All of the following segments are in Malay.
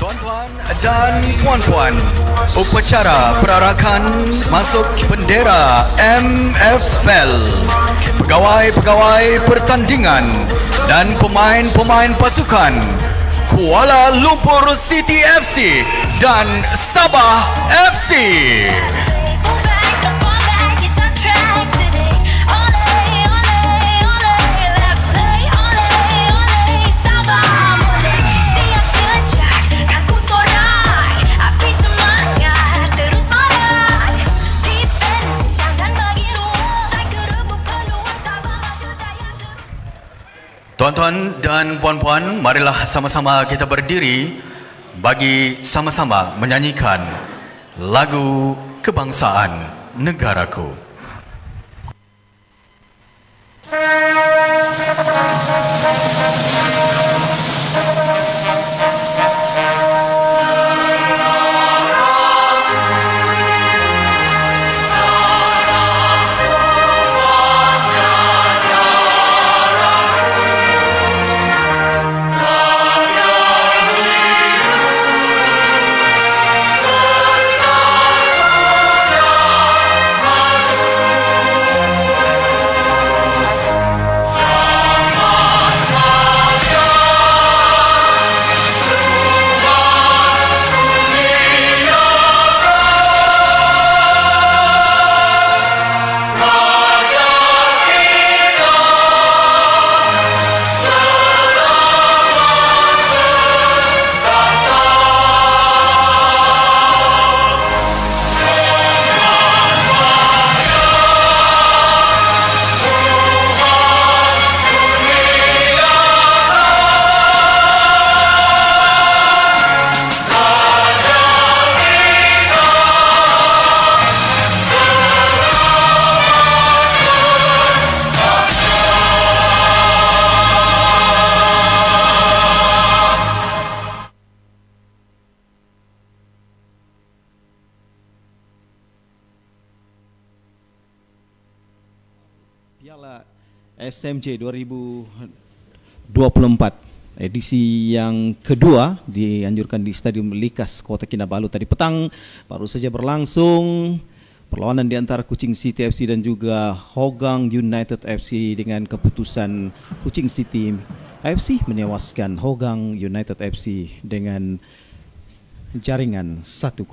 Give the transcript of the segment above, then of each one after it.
Tuan-tuan dan puan-puan, upacara perarakan masuk bendera MFL, pegawai-pegawai pertandingan dan pemain-pemain pasukan Kuala Lumpur City FC dan Sabah FC. Tuan-tuan dan puan-puan, marilah sama-sama kita berdiri bagi sama-sama menyanyikan lagu kebangsaan negaraku. Piala SMJ 2024 edisi yang kedua dianjurkan di Stadium Likas Kota Kinabalu tadi petang baru saja berlangsung perlawanan di antara Kuching City FC dan juga Hougang United FC dengan keputusan Kuching City FC menewaskan Hougang United FC dengan jaringan 1-0.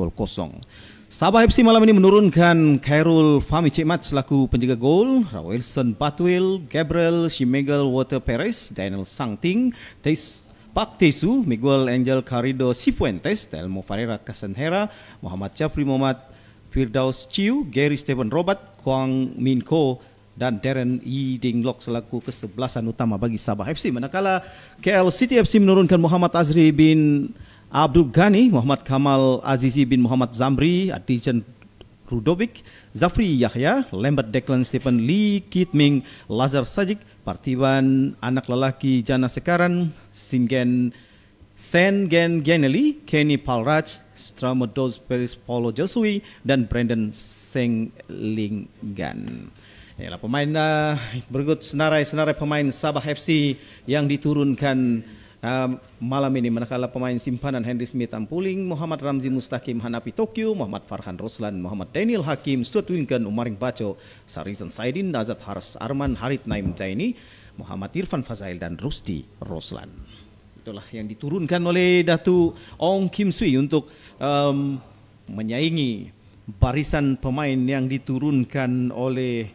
Sabah FC malam ini menurunkan Khairul Fahmi Cekmat selaku penjaga gol, Wilson Batwil, Gabriel Shimegel Water Perez, Daniel Sangting, Pak Tesu, Miguel Angel Carrido Cifuentes, Telmo Ferreira Casanhera, Muhammad Jafri Muhammad Firdaus Chiu, Gary Stephen Robert, Kwang Min Ko dan Darren E. Dinglok selaku kesebelasan utama bagi Sabah FC. Manakala KL City FC menurunkan Muhammad Azri bin Abdul Ghani, Muhammad Kamal Azizi bin Muhammad Zamri, Adijan Rudovic, Zafri Yahya, Lambert Declan Stephen Lee, Kit Ming, Lazar Sajik, Partiban anak lelaki Jana Sekaran, Sengen Geneli, Kenny Palraj, Stramados Peris Paulo Josui, dan Brandon Senglinggan. Yalah pemain berikut senarai pemain Sabah FC yang diturunkan malam ini. Manakala pemain simpanan Henry Smith Ampuling, Muhammad Ramzi Mustaqim Hanapi Tokyo, Muhammad Farhan Roslan, Muhammad Daniel Hakim, Stuart Winken, Umaring Baco, Sarizan Saidin, Azad Haras Arman, Harit Naim Jaini, Muhammad Irfan Fazail dan Rusdi Roslan. Itulah yang diturunkan oleh Datu Ong Kim Sui untuk menyaingi barisan pemain yang diturunkan oleh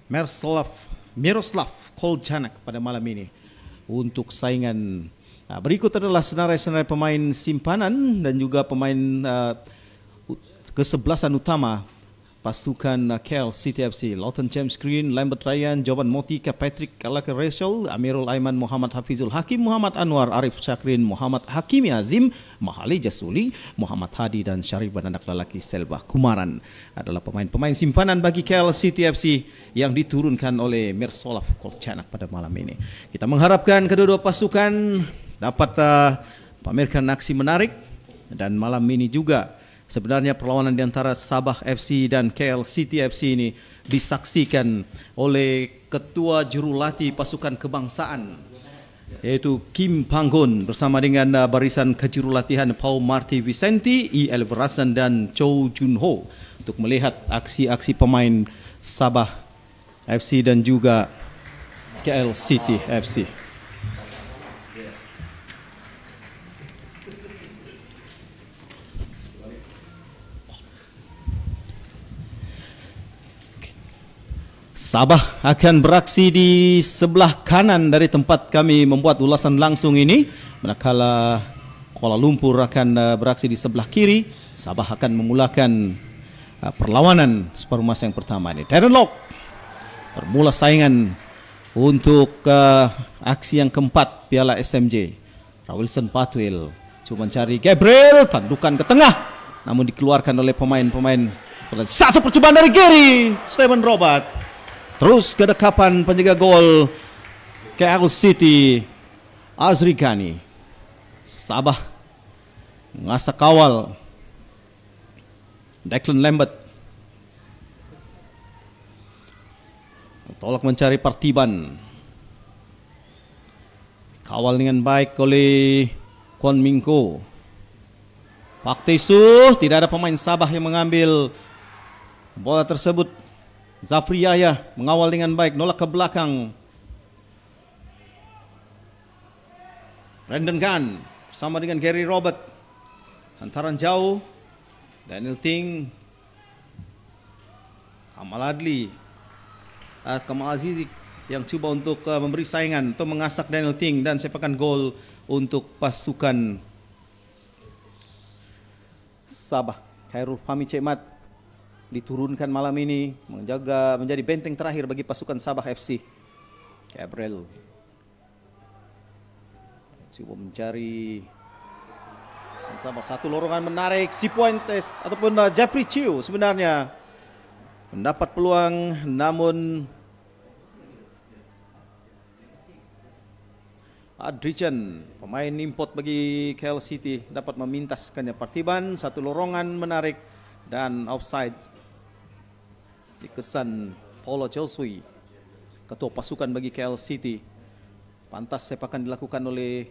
Miroslav Koljanak pada malam ini untuk saingan. Berikut adalah senarai-senarai pemain simpanan dan juga pemain kesebelasan utama pasukan KL City FC. Lawton James Green, Lambert Ryan, Jovan Motika, Patrick Kalaka Rachel, Amirul Aiman, Muhammad Hafizul Hakim, Muhammad Anwar, Arif Syakrin, Muhammad Hakimi Azim, Mahali Jasuli, Muhammad Hadi dan Syarif dan anak lelaki Selva Kumaran adalah pemain-pemain simpanan bagi KL City FC yang diturunkan oleh Miroslav Koljanak pada malam ini. Kita mengharapkan kedua-dua pasukan dapat pamerkan aksi menarik dan malam ini juga Sebenarnya perlawanan di antara Sabah FC dan KL City FC ini disaksikan oleh Ketua Jurulatih Pasukan Kebangsaan, yaitu Kim Panggon bersama dengan barisan kejurulatihan Paul Marty Vicente, E.L. Berasan dan Chow Jun Ho untuk melihat aksi-aksi pemain Sabah FC dan juga KL City FC. Sabah akan beraksi di sebelah kanan dari tempat kami membuat ulasan langsung ini, manakala Kuala Lumpur akan beraksi di sebelah kiri. Sabah akan memulakan perlawanan separuh masa yang pertama ini. Darren Lock bermula saingan untuk aksi yang keempat Piala SMJ. Wilson Patwil coba mencari Gabriel, tandukan ke tengah, namun dikeluarkan oleh pemain-pemain. Satu percobaan dari Gary Stephen Robert. Terus kedekapan penjaga gol KL City Azri Ghani. Sabah mengasah kawal Declan Lambert, tolak mencari Partiban, kawal dengan baik oleh Kwon Mingko. Pak Tesu, tidak ada pemain Sabah yang mengambil bola tersebut. Zafri Yahya mengawal dengan baik, nolak ke belakang. Brandon Gunn bersama dengan Gary Robert, hantaran jauh. Daniel Ting, Kamal Adli, Kamal Azizi yang coba untuk memberi saingan untuk mengasak Daniel Ting dan sepakan gol untuk pasukan Sabah. Khairul Fahmi Cekmat diturunkan malam ini menjadi benteng terakhir bagi pasukan Sabah FC. Gabriel coba mencari Sabah, satu lorongan menarik. Cifuentes ataupun Jeffrey Chiu sebenarnya mendapat peluang, namun Adrian, pemain import bagi KL City, dapat memintaskannya. Partiban, satu lorongan menarik dan offside dikesan Paulo Josui, ketua pasukan bagi KL City. Pantas sepakan dilakukan oleh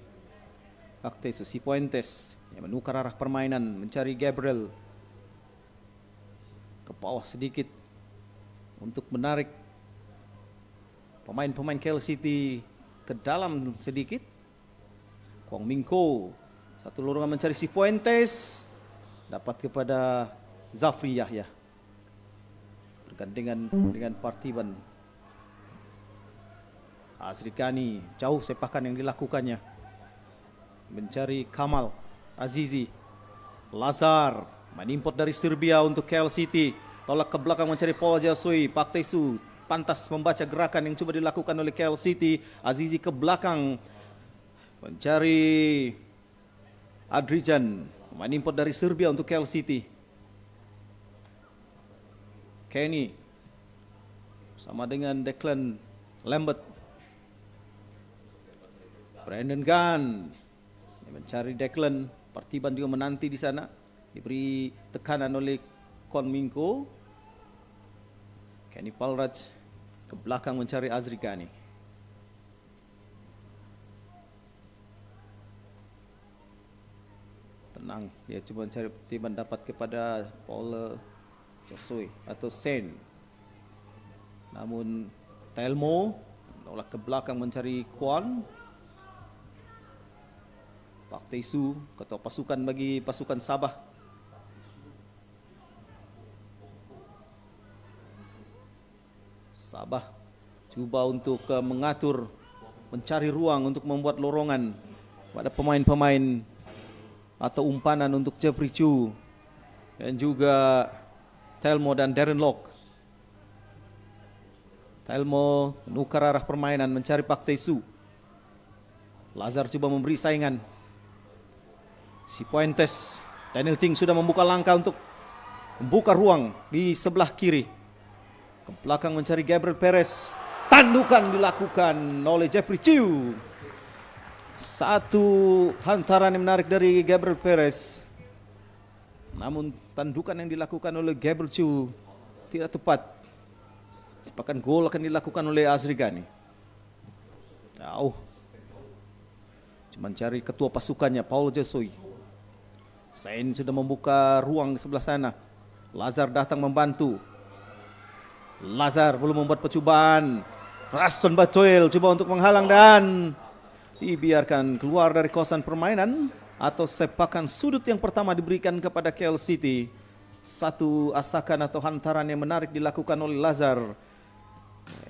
Kaktesu. Cifuentes yang menukar arah permainan, mencari Gabriel ke bawah sedikit untuk menarik pemain-pemain KL City ke dalam sedikit. Kwong Mingko, satu lorongan mencari Cifuentes, dapat kepada Zafri Yahya bergandengan dengan Partiban. Azri Ghani, jauh sepakan yang dilakukannya, mencari Kamal Azizi. Lazar, main import dari Serbia untuk KL City, tolak ke belakang mencari Paul Jasui. Pak Tesu pantas membaca gerakan yang coba dilakukan oleh KL City. Azizi ke belakang mencari Adrijan, main import dari Serbia untuk KL City. Kenny sama dengan Declan Lambert. Brandon Gunn mencari Declan. Partiban juga menanti di sana, diberi tekanan oleh Kwon Mingko. Kenny Palraj ke belakang mencari Azri Ghani. Tenang, dia coba mencari Partiban, dapat kepada Paul Josui atau Sen. Namun Telmo menolak ke belakang mencari Kwon. Pak Tesu, ketua pasukan bagi pasukan Sabah. Sabah coba untuk mengatur, mencari ruang untuk membuat lorongan pada pemain-pemain atau umpanan untuk Jeffrey Chu dan juga Telmo dan Darren Lock. Telmo menukar arah permainan, mencari Pak Tesu. Lazar coba memberi saingan. Cifuentes, Daniel Ting sudah membuka langkah untuk membuka ruang di sebelah kiri. Ke belakang mencari Gabriel Perez. Tandukan dilakukan oleh Jeffrey Chiu. Satu hantaran yang menarik dari Gabriel Perez. Namun tandukan yang dilakukan oleh Gabriel Chu tidak tepat. Sepakan gol akan dilakukan oleh Azri Gani. Jauh. Cuma cari ketua pasukannya, Paulo Joshua. Sain sudah membuka ruang di sebelah sana. Lazar datang membantu. Lazar belum membuat percobaan. Raston Batuel coba untuk menghalang dan dibiarkan keluar dari kawasan permainan. Atau sepakan sudut yang pertama diberikan kepada KL City. Satu asakan atau hantaran yang menarik dilakukan oleh Lazar.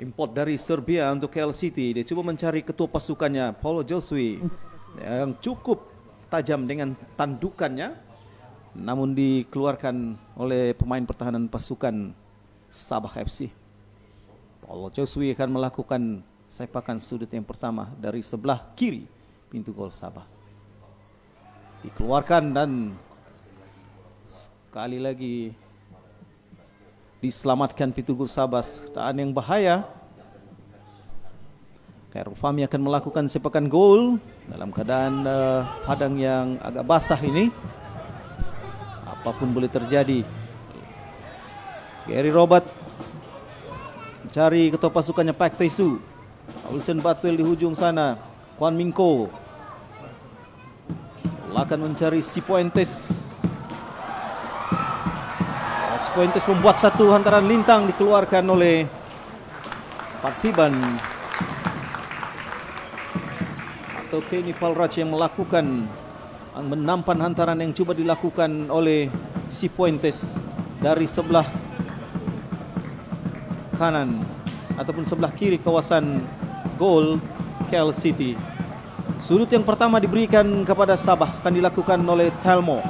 Import dari Serbia untuk KL City. Dia coba mencari ketua pasukannya, Paulo Joshua, yang cukup tajam dengan tandukannya, namun dikeluarkan oleh pemain pertahanan pasukan Sabah FC. Paulo Joshua akan melakukan sepakan sudut yang pertama dari sebelah kiri pintu gol Sabah. Dikeluarkan dan sekali lagi diselamatkan pintu gol Sabah. Keadaan yang bahaya. Khairul Fahmi akan melakukan sepakan gol dalam keadaan padang yang agak basah ini. Apapun boleh terjadi. Gary Robert mencari ketua pasukannya Pak Taisu. Wilson Batuel di hujung sana. Juan Mingko akan mencari Cifuentes. Cifuentes membuat satu hantaran lintang, dikeluarkan oleh Partiban atau Kenny Palrach yang melakukan menampan hantaran yang coba dilakukan oleh Cifuentes dari sebelah kanan ataupun sebelah kiri kawasan gol KL City. Sudut yang pertama diberikan kepada Sabah, akan dilakukan oleh Telmo.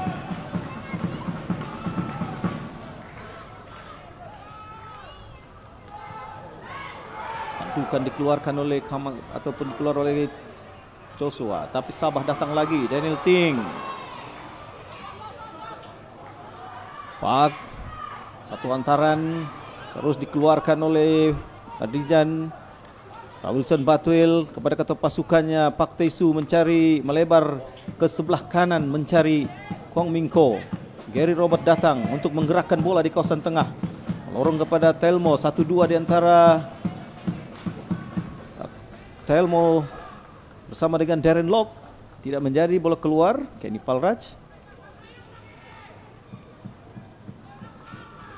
Tandukan dikeluarkan oleh Kamal ataupun dikeluar oleh Joshua, tapi Sabah datang lagi. Daniel Ting. Pak, satu hantaran terus dikeluarkan oleh Adrian. Wilson Batuel kepada ketua pasukannya Pak Taisu mencari melebar ke sebelah kanan mencari Kwang Mingko. Gary Robert datang untuk menggerakkan bola di kawasan tengah. Melorong kepada Telmo, 1-2 di antara Telmo bersama dengan Darren Lock. Tidak menjadi, bola keluar. Kenny Palrach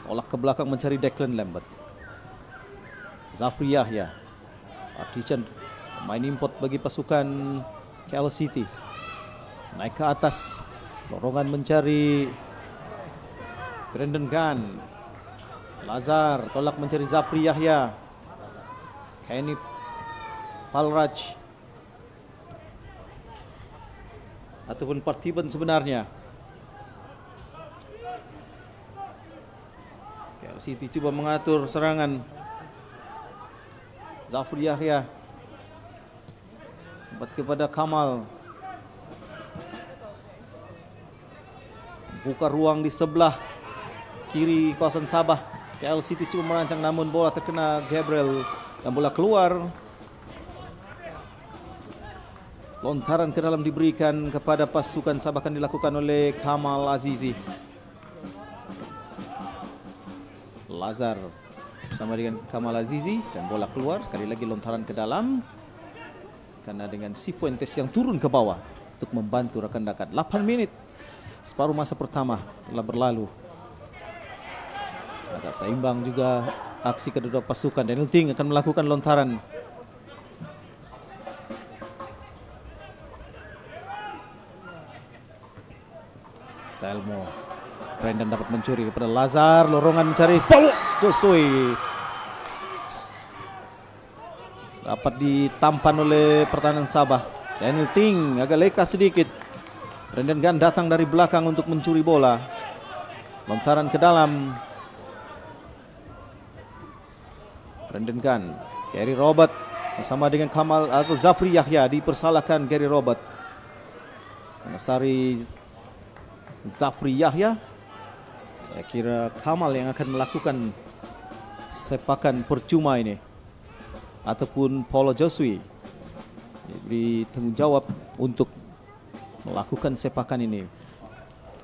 tolak ke belakang mencari Declan Lambert. Zafri Yahya, Artisan, pemain import bagi pasukan KL City, naik ke atas, lorongan mencari Brandon Gunn. Lazar tolak mencari Zafri Yahya. Kenny Palrach ataupun Partiban sebenarnya. KL City coba mengatur serangan. Zafri Yahya buat kepada Kamal, buka ruang di sebelah kiri kawasan Sabah. KL City coba merancang namun bola terkena Gabriel dan bola keluar. Lontaran ke dalam diberikan kepada pasukan Sabah, akan dilakukan oleh Kamal Azizi. Lazar bersama dengan Kamal Azizi dan bola keluar. Sekali lagi lontaran ke dalam karena dengan Cifuentes yang turun ke bawah untuk membantu rekan-rekan. 8 menit separuh masa pertama telah berlalu. Agak seimbang juga aksi kedua pasukan. Daniel Ting akan melakukan lontaran. Telmo, Brandon dapat mencuri kepada Lazar, lorongan mencari Paulo Joshua. Dapat ditampan oleh pertahanan Sabah. Daniel Ting agak leka sedikit. Brandon Gunn datang dari belakang untuk mencuri bola. Lontaran ke dalam. Brandon Gunn, Gary Robert bersama dengan Kamal atau Zafri Yahya, dipersalahkan Gary Robert. Menasari Zafri Yahya. Saya kira Kamal yang akan melakukan sepakan percuma ini, ataupun Paulo Joshua diberi tanggung jawab untuk melakukan sepakan ini.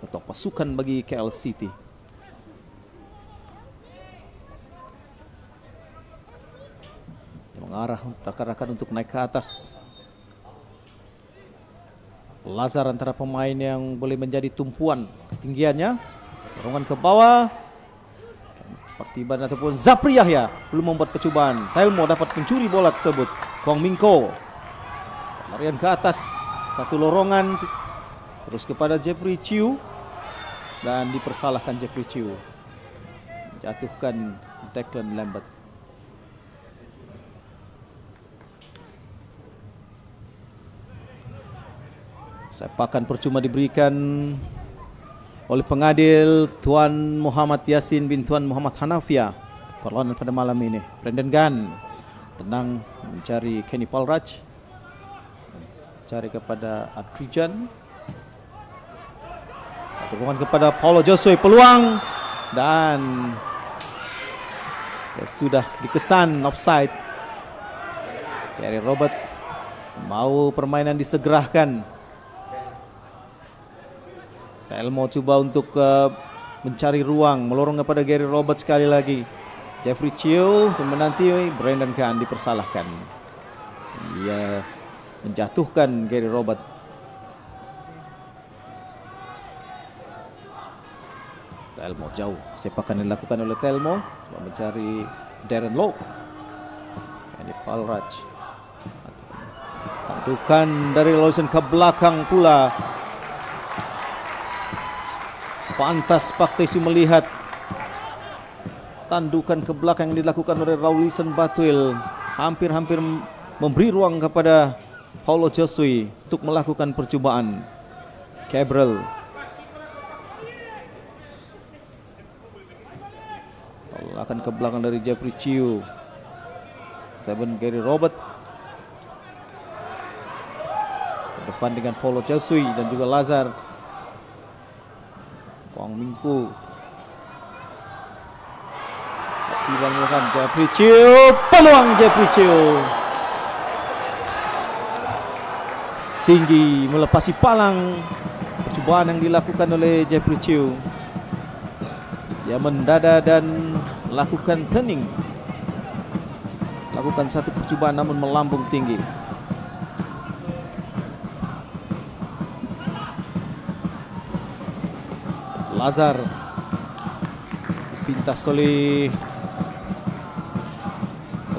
ketua pasukan bagi KL City. Dia mengarah rekan-rekan untuk naik ke atas. Lazar antara pemain yang boleh menjadi tumpuan ketinggiannya. Dorongan ke bawah. Partiban ataupun Zapri Yahya belum membuat percobaan. Telmo dapat mencuri bola tersebut. Kwang Mingko. Larian ke atas. Satu lorongan. Terus kepada Jeffrey Chiu. Dan dipersalahkan Jeffrey Chiu. Jatuhkan Declan Lambert. Sepakan percuma diberikan oleh pengadil Tuan Muhammad Yasin bin Tuan Muhammad Hanafia. Perlawanan pada malam ini. Brendan Gunn tenang mencari Kenny Palraj. Cari kepada Adrijan. Dorongan kepada Paulo Josue. Peluang. Dan sudah dikesan offside. Gary Robert mau permainan disegerakan. Telmo coba untuk mencari ruang, melorong kepada Gary Robert sekali lagi. Jeffrey Chiu menanti Brendan Gunn dipersalahkan. Ia menjatuhkan Gary Robert. Telmo jauh, sepakan dilakukan oleh Telmo, coba mencari Darren Loke. Kenny Palraj. Tandukan dari Lawson ke belakang pula. Pantas Pak Tesu melihat tandukan ke belakang yang dilakukan oleh Raulisan Batuil. Hampir-hampir memberi ruang kepada Paulo Josue untuk melakukan percobaan. Gabriel. Tolakan ke belakang dari Jeffrey Chiu. Seven Gary Robert. Ke depan dengan Paulo Josue dan juga Lazar. Kwang Mingko. Tiba melakukan Jeffrey Chiu. Peluang Jeffrey Chiu. Tinggi melepasi palang. Percobaan yang dilakukan oleh Jeffrey Chiu. Dia mendada dan lakukan turning. Lakukan satu percobaan namun melambung tinggi. Lazar pintas oleh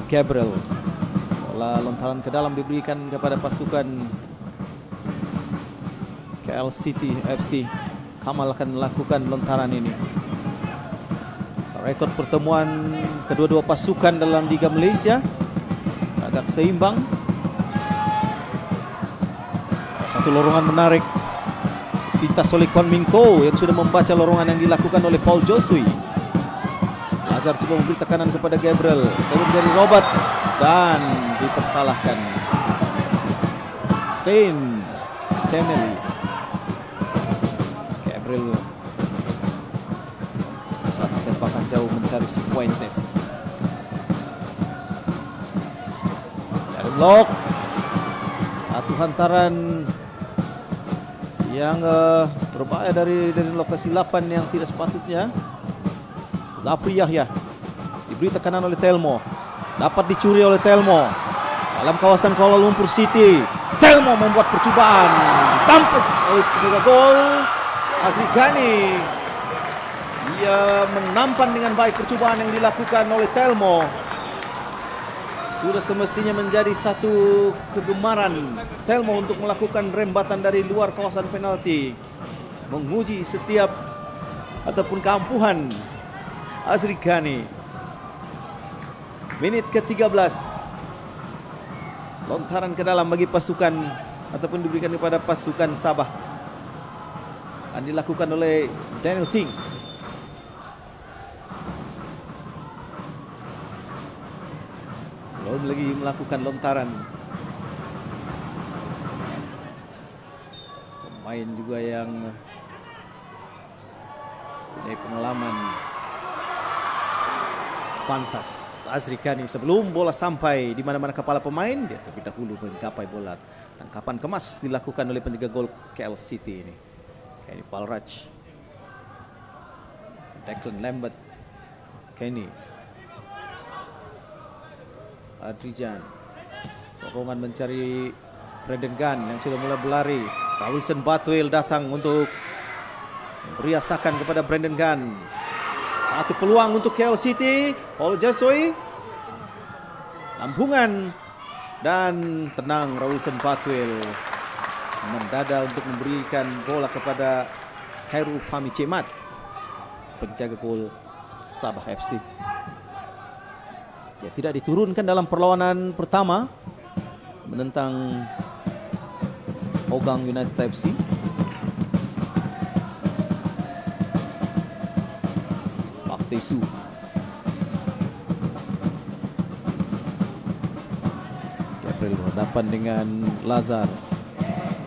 Gabriel. Bola lontaran ke dalam diberikan kepada pasukan KL City FC. Kamal akan melakukan lontaran ini. Rekod pertemuan kedua-dua pasukan dalam Liga Malaysia agak seimbang. Satu lorongan menarik. Pintas oleh Kwang Mingko yang sudah membaca lorongan yang dilakukan oleh Paul Josue. Lazar coba memberi tekanan kepada Gabriel. Sebelum dari Robert dan dipersalahkan. Saint Kennedy. Gabriel satu sepakan jauh mencari Cifuentes. Dari blok. Satu hantaran yang berbahaya dari lokasi 8 yang tidak sepatutnya. Zapri Yahya diberi tekanan oleh Telmo. Dapat dicuri oleh Telmo. Dalam kawasan Kuala Lumpur City. Telmo membuat percobaan. Tampil oleh penjaga gol Azri Ghani. Ia menampan dengan baik percobaan yang dilakukan oleh Telmo. Sudah semestinya menjadi satu kegemaran Telmo untuk melakukan rembatan dari luar kawasan penalti. Menguji setiap ataupun keampuhan Azri Ghani. Menit ke-13. Lontaran ke dalam bagi pasukan ataupun diberikan kepada pasukan Sabah. Dan dilakukan oleh Daniel Ting. Belum lagi melakukan lontaran. Pemain juga yang punya pengalaman pantas. Azri Ghani sebelum bola sampai di mana-mana kepala pemain, dia terlebih dahulu menggapai bola. Tangkapan kemas dilakukan oleh penjaga gol KL City ini. Kenny Palraj. Declan Lambert, Kenny, Adrian, dorongan mencari Brendan Gunn yang sudah mulai berlari. Rawilson Batwell datang untuk beri asakan kepada Brendan Gunn. Satu peluang untuk KL City. Paul Joshua, lambungan dan tenang. Rawilson Batwell mendada untuk memberikan bola kepada Khairul Fahmi Cemat, penjaga gol Sabah FC. Dia tidak diturunkan dalam perlawanan pertama menentang Hogang United FC. Pak Tesu, Gabriel berhadapan dengan Lazar.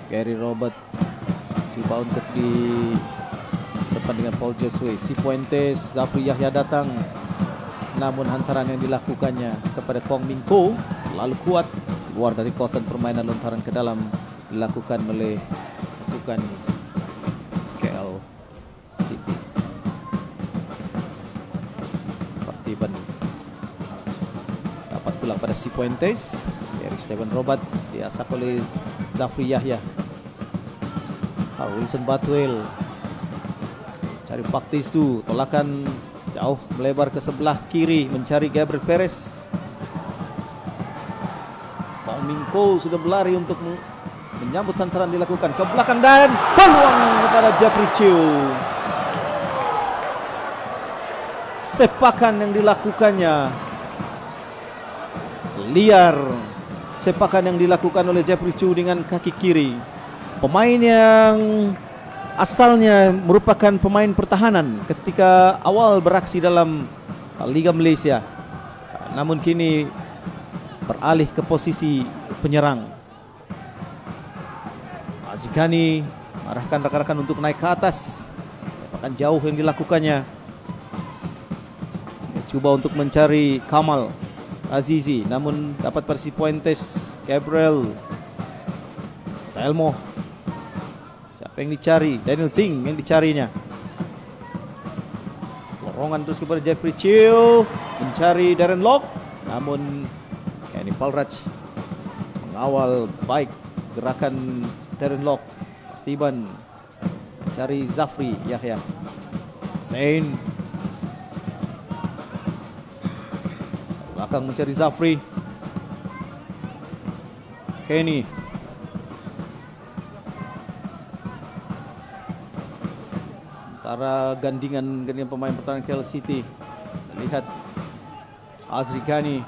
Gary Robert coba untuk di depan dengan Paul Joshua. Cifuentes, Zafri Yahya datang, namun hantaran yang dilakukannya kepada Kong Mingko terlalu kuat, keluar dari kawasan permainan. Lontaran ke dalam dilakukan oleh pasukan KL City. Partiban dapat pulang pada Cifuentes. Dari Steven Robert diasak oleh Zafri Yahya. Wilson Batwell cari Pak Tisu, tolakan jauh melebar ke sebelah kiri mencari Gabriel Perez. Kong Mingko sudah berlari untuk menyambut hantaran dilakukan ke belakang dan peluang kepada Jeffrey Chiu. Sepakan yang dilakukannya liar, sepakan yang dilakukan oleh Jeffrey Chiu dengan kaki kiri. Pemain yang asalnya merupakan pemain pertahanan ketika awal beraksi dalam Liga Malaysia, namun kini beralih ke posisi penyerang. Azikani arahkan rekan-rekan untuk naik ke atas. Sepakan jauh yang dilakukannya. Dia coba untuk mencari Kamal Azizi, namun dapat versi Puentes. Gabriel Telmo, siapa yang dicari? Daniel Ting yang dicarinya. Lorongan terus kepada Jeffrey Chiu, mencari Darren Lock, namun Kenny Palraj mengawal baik gerakan Darren Lock. Tiban mencari Zafri Yahya. Zain belakang mencari Zafri. Kenny antara gandingan pemain pertahanan KL City. Lihat Azri Ghani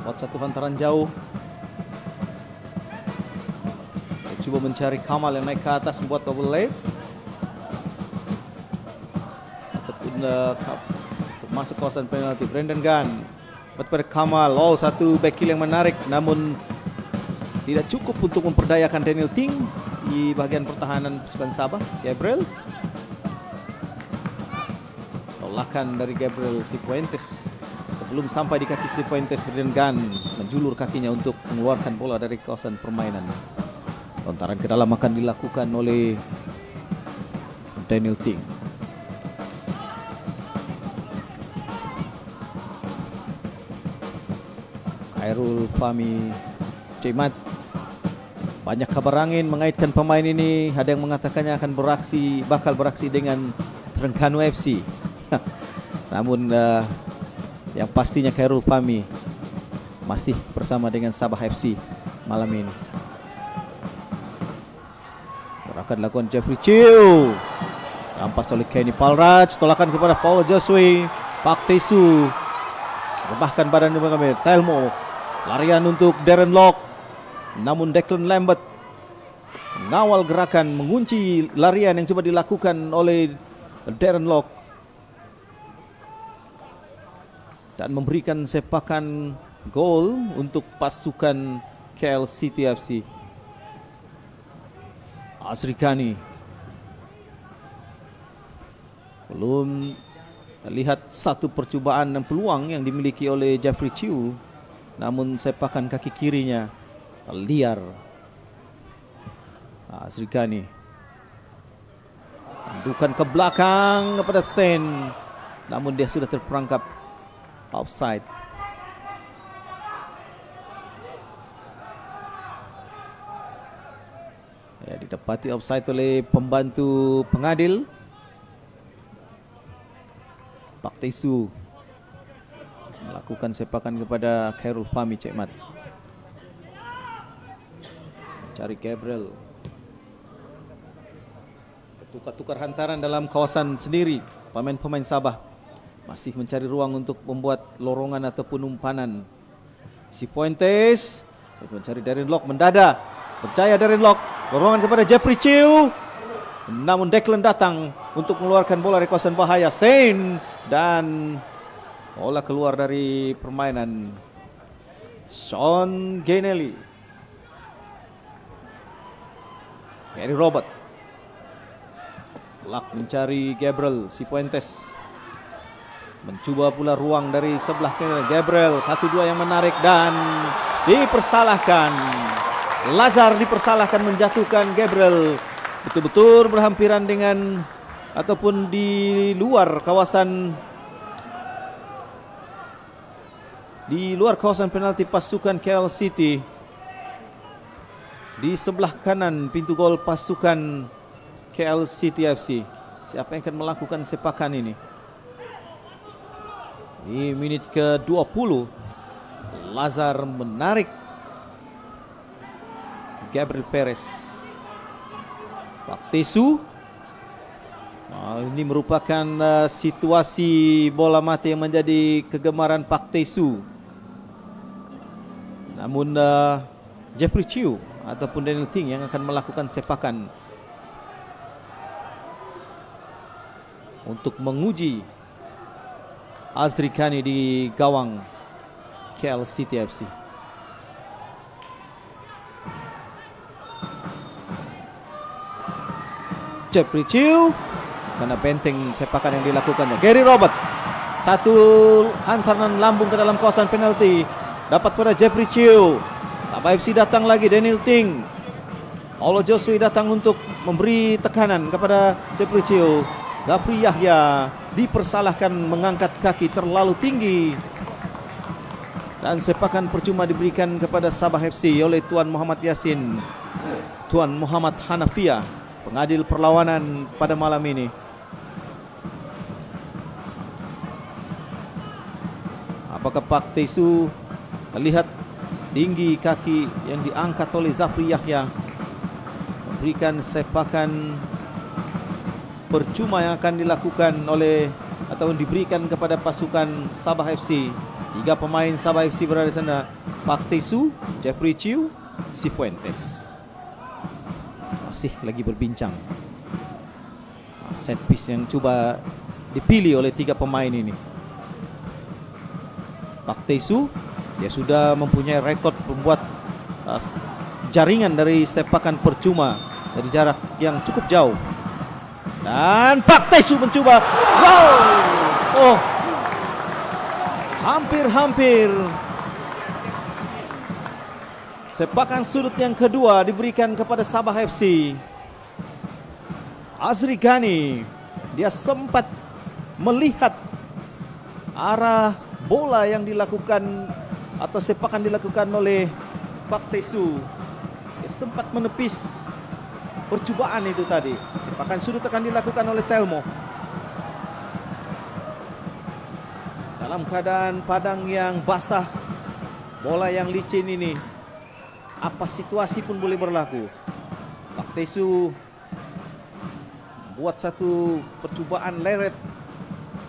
buat satu hantaran jauh. Dia coba mencari Kamal yang naik ke atas membuat double leg ataupun untuk masuk kawasan penalti. Brendan Gunn buat pada Kamal. Oh, satu back kill yang menarik, namun tidak cukup untuk memperdayakan Daniel Ting di bagian pertahanan pasukan Sabah. Gabriel, tolakan dari Gabriel Cifuentes. Sebelum sampai di kaki Cifuentes, Brendan Gunn menjulur kakinya untuk mengeluarkan bola dari kawasan permainan. Lontaran ke dalam akan dilakukan oleh Daniel Ting. Khairul Fahmi Cemat. Banyak kabar angin mengaitkan pemain ini. Ada yang mengatakannya akan bakal beraksi dengan Terengganu FC. Namun yang pastinya Khairul Fahmi masih bersama dengan Sabah FC malam ini. Akan dilakukan Jeffrey Chiu. Rampas oleh Kenny Palraj. Tolakan kepada Paul Joshua. Pak Tesu rebahkan badan dengan Telmo. Larian untuk Darren Lock, namun Declan Lambert mengawal gerakan, mengunci larian yang coba dilakukan oleh Darren Lock dan memberikan sepakan gol untuk pasukan KL City FC. Azri Ghani belum terlihat satu percobaan dan peluang yang dimiliki oleh Jeffrey Chiu, namun sepakan kaki kirinya liar. Azri Ghani Dukan ke belakang kepada Sen, namun dia sudah terperangkap offside. Ya, didapati offside oleh pembantu pengadil. Pak Tesu melakukan sepakan kepada Khairul Fahmi Cekmat. Cari Gabriel. Tukar-tukar hantaran dalam kawasan sendiri. Pemain-pemain Sabah masih mencari ruang untuk membuat lorongan ataupun umpanan. Cifuentes mencari Darren Lock, mendada. Percaya Darren Lock. Lorongan kepada Jeffrey Chiu. Namun Declan datang untuk mengeluarkan bola dari kawasan bahaya. Sein dan bola keluar dari permainan. Sean Genelli. Gary Robert. Luck mencari Gabriel Cifuentes. Mencoba pula ruang dari sebelah kiri. Gabriel 1-2 yang menarik dan dipersalahkan. Lazar dipersalahkan menjatuhkan Gabriel. Betul-betul berhampiran dengan ataupun di luar kawasan penalti pasukan KL City. Di sebelah kanan pintu gol pasukan KL City FC. Siapa yang akan melakukan sepakan ini? Di menit ke-20 Lazar menarik Gabriel Perez. Pak Tesu. Ini merupakan situasi bola mati yang menjadi kegemaran Pak Tesu. Namun Jeffrey Chiu ataupun Daniel Ting yang akan melakukan sepakan untuk menguji Azri Khani di gawang KL City FC. Jeffrey Chiu karena benteng sepakan yang dilakukannya. Gary Robert, satu hantaran lambung ke dalam kawasan penalti, dapat pada Jeffrey Chiu. Sabah FC datang lagi, Daniel Ting. Paulo Josui datang untuk memberi tekanan kepada Jeffrey Chiu. Zafri Yahya dipersalahkan mengangkat kaki terlalu tinggi. Dan sepakan percuma diberikan kepada Sabah FC oleh Tuan Muhammad Yasin, Tuan Muhammad Hanafiah, pengadil perlawanan pada malam ini. Apakah Pak Tesu melihat tinggi kaki yang diangkat oleh Zafri Yahya memberikan sepakan percuma yang akan dilakukan oleh atau diberikan kepada pasukan Sabah FC. 3 pemain Sabah FC berada di sana. Pak Tesu, Jeffrey Chiu, Cifuentes. Masih lagi berbincang. Set piece yang coba dipilih oleh 3 pemain ini. Pak Tesu, dia sudah mempunyai rekod membuat jaringan dari sepakan percuma dari jarak yang cukup jauh. Dan Pak Tesu mencoba gol. Oh, hampir-hampir. Sepakan sudut yang kedua diberikan kepada Sabah FC. Azri Khani, dia sempat melihat arah bola yang dilakukan atau sepakan dilakukan oleh Pak Tesu. Dia sempat menepis percobaan itu tadi. Sepakan sudut akan dilakukan oleh Telmo. Dalam keadaan padang yang basah, bola yang licin ini, apa situasi pun boleh berlaku. Pak Tesu buat satu percobaan leret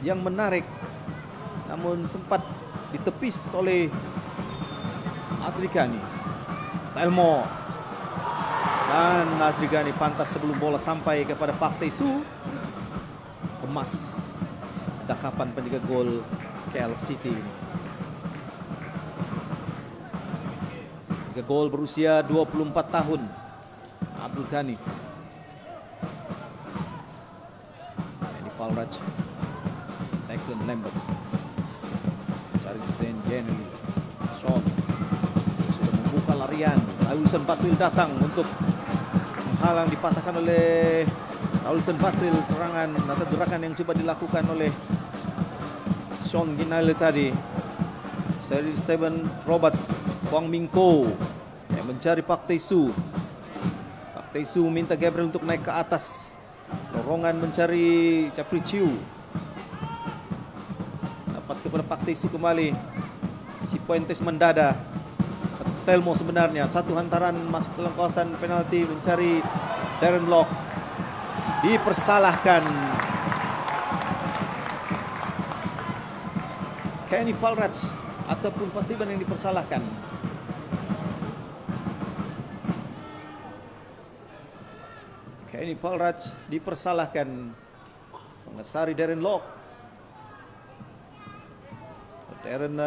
yang menarik, namun sempat ditepis oleh Azri Khani. Telmo dan Azri Khani pantas sebelum bola sampai kepada Pak Tesu. Kemas dakapan penjaga gol KL City. Penjaga gol berusia 24 tahun, Abdul Ghani. Ini Palraj, Declan Lambert, cari Sen Genelli, Sean sudah membuka larian. Wilson Batwil datang untuk menghalang, dipatahkan oleh Rawlinson Batwell, serangan atau gerakan yang coba dilakukan oleh Sean Ginale tadi. Stephen Robert, Kwang Mingko yang mencari Pak Tae-su. Pak Tae-su minta Gabriel untuk naik ke atas. Dorongan mencari Jeffrey Chiu. Dapat kepada Pak Tae-su kembali. Si Puentes mendada. Telmo sebenarnya satu hantaran masuk dalam kawasan penalti mencari Darren Lock. Dipersalahkan. Kenny Palraj ataupun Patiban yang dipersalahkan. Kenny Palraj dipersalahkan mengesari Darren Lock. Darren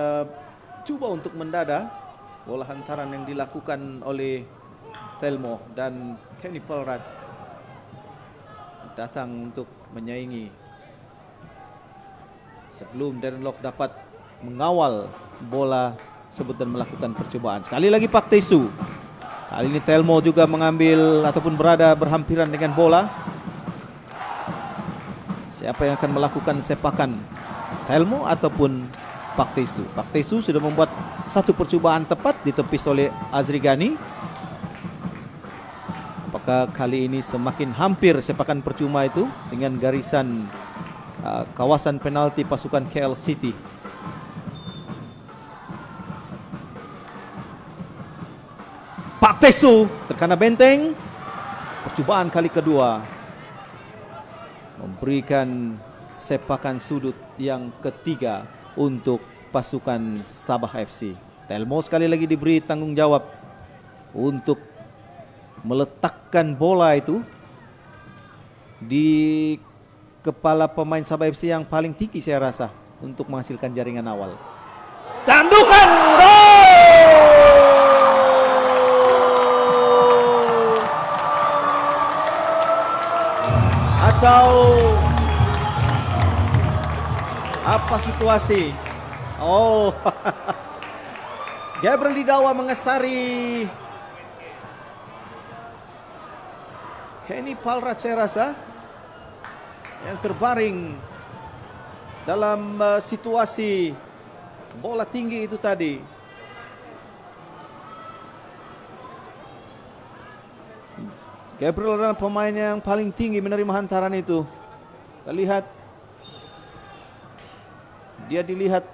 coba untuk mendada bola hantaran yang dilakukan oleh Telmo dan Kenny Palraj datang untuk menyaingi sebelum Darren Lock dapat mengawal bola tersebut dan melakukan percobaan. Sekali lagi Pak Tae-su. Kali ini Telmo juga mengambil ataupun berada berhampiran dengan bola. Siapa yang akan melakukan sepakan, Telmo ataupun Pak Tae-su? Pak Tae-su sudah membuat satu percobaan tepat ditepis oleh Azri Gani. Apakah kali ini semakin hampir sepakan percuma itu dengan garisan kawasan penalti pasukan KL City? Pak Tae-su terkena benteng. Percobaan kali kedua memberikan sepakan sudut yang ketiga untuk pasukan Sabah FC. Telmo sekali lagi diberi tanggung jawab untuk meletakkan bola itu di kepala pemain Sabah FC yang paling tinggi saya rasa untuk menghasilkan jaringan awal. Tandukan gol! Atau apa situasi? Oh, Gabriel Didawa mengesari Kenny Palraj saya rasa yang terbaring dalam situasi bola tinggi itu tadi. Gabriel adalah pemain yang paling tinggi menerima hantaran itu. Kita lihat, dia dilihat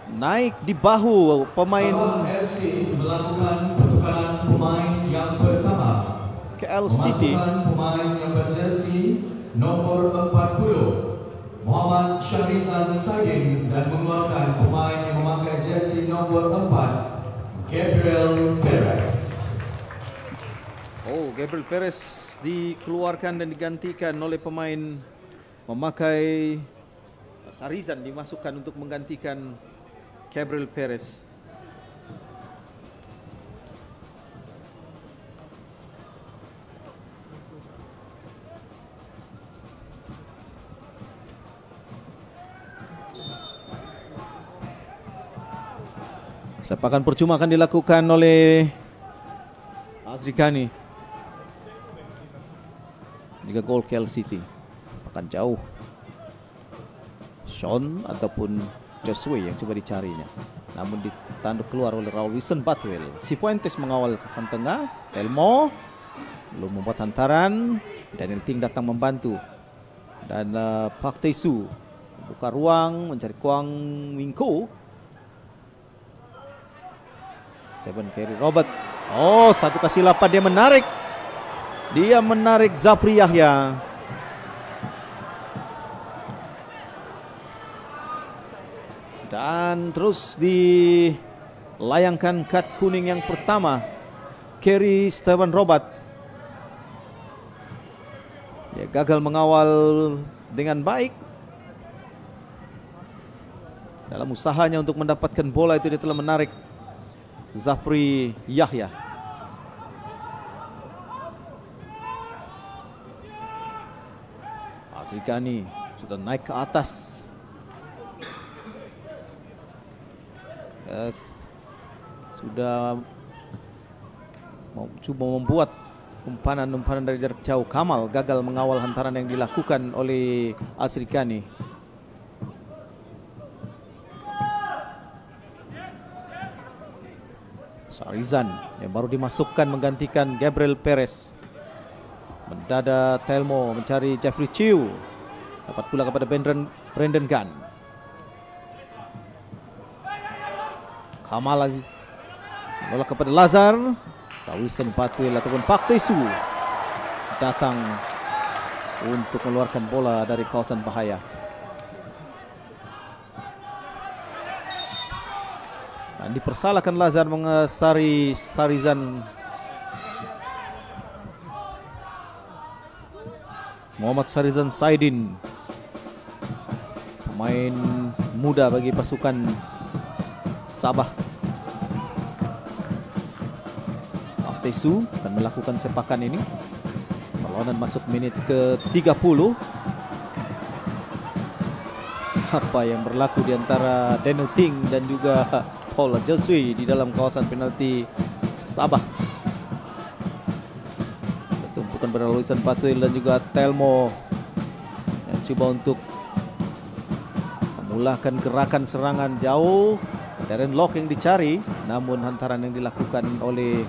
naik di bahu pemain FC melakukan pertukaran pemain yang pertama. KL City. Pemain yang berjersey nomor 40 Muhammad Syahrizan Saidin dan mengeluarkan pemain yang memakai jersey nomor 4 Gabriel Perez. Oh, Gabriel Perez dikeluarkan dan digantikan oleh pemain memakai Sarizan, dimasukkan untuk menggantikan Gabriel Perez. Sepakan percuma akan dilakukan oleh Azri Gani. Jika gol KL City akan jauh. Sean ataupun Joshua yang coba dicarinya, namun ditanduk keluar oleh Rawlinson Batwell. Si Puentes mengawal kawasan tengah. Telmo belum membuat hantaran. Daniel Ting datang membantu. Dan Pak Tae-su buka ruang mencari Kwang Mingko. Seven carry Robert. Oh, satu kesilapan, dia menarik. Dia menarik Zafri Yahya. Dan terus dilayangkan kad kuning yang pertama. Carry Stephen Robert. Dia gagal mengawal dengan baik. Dalam usahanya untuk mendapatkan bola itu dia telah menarik Zafri Yahya. Azri Gani sudah naik ke atas. Sudah mau coba membuat Umpanan dari jarak jauh. Kamal gagal mengawal hantaran yang dilakukan oleh Asrikani. Sarizan yang baru dimasukkan menggantikan Gabriel Perez. Mendada Telmo mencari Jeffrey Chiu. Dapat pula kepada Brandon Gunn. Kamal Aziz menolak kepada Lazar. Wilson Patwil ataupun Pak Tesu datang untuk mengeluarkan bola dari kawasan bahaya. Dan dipersalahkan Lazar mengesari Sarizan. Muhammad Sarizan Saidin, pemain muda bagi pasukan Sabah. Tesu akan melakukan sepakan ini. Perlawanan masuk menit ke-30. Apa yang berlaku di antara Daniel Ting dan juga Paul Josui di dalam kawasan penalti Sabah. Tumpukan pada Wilson Patwil dan juga Telmo yang coba untuk memulahkan gerakan serangan jauh. Darren Lock yang dicari, namun hantaran yang dilakukan oleh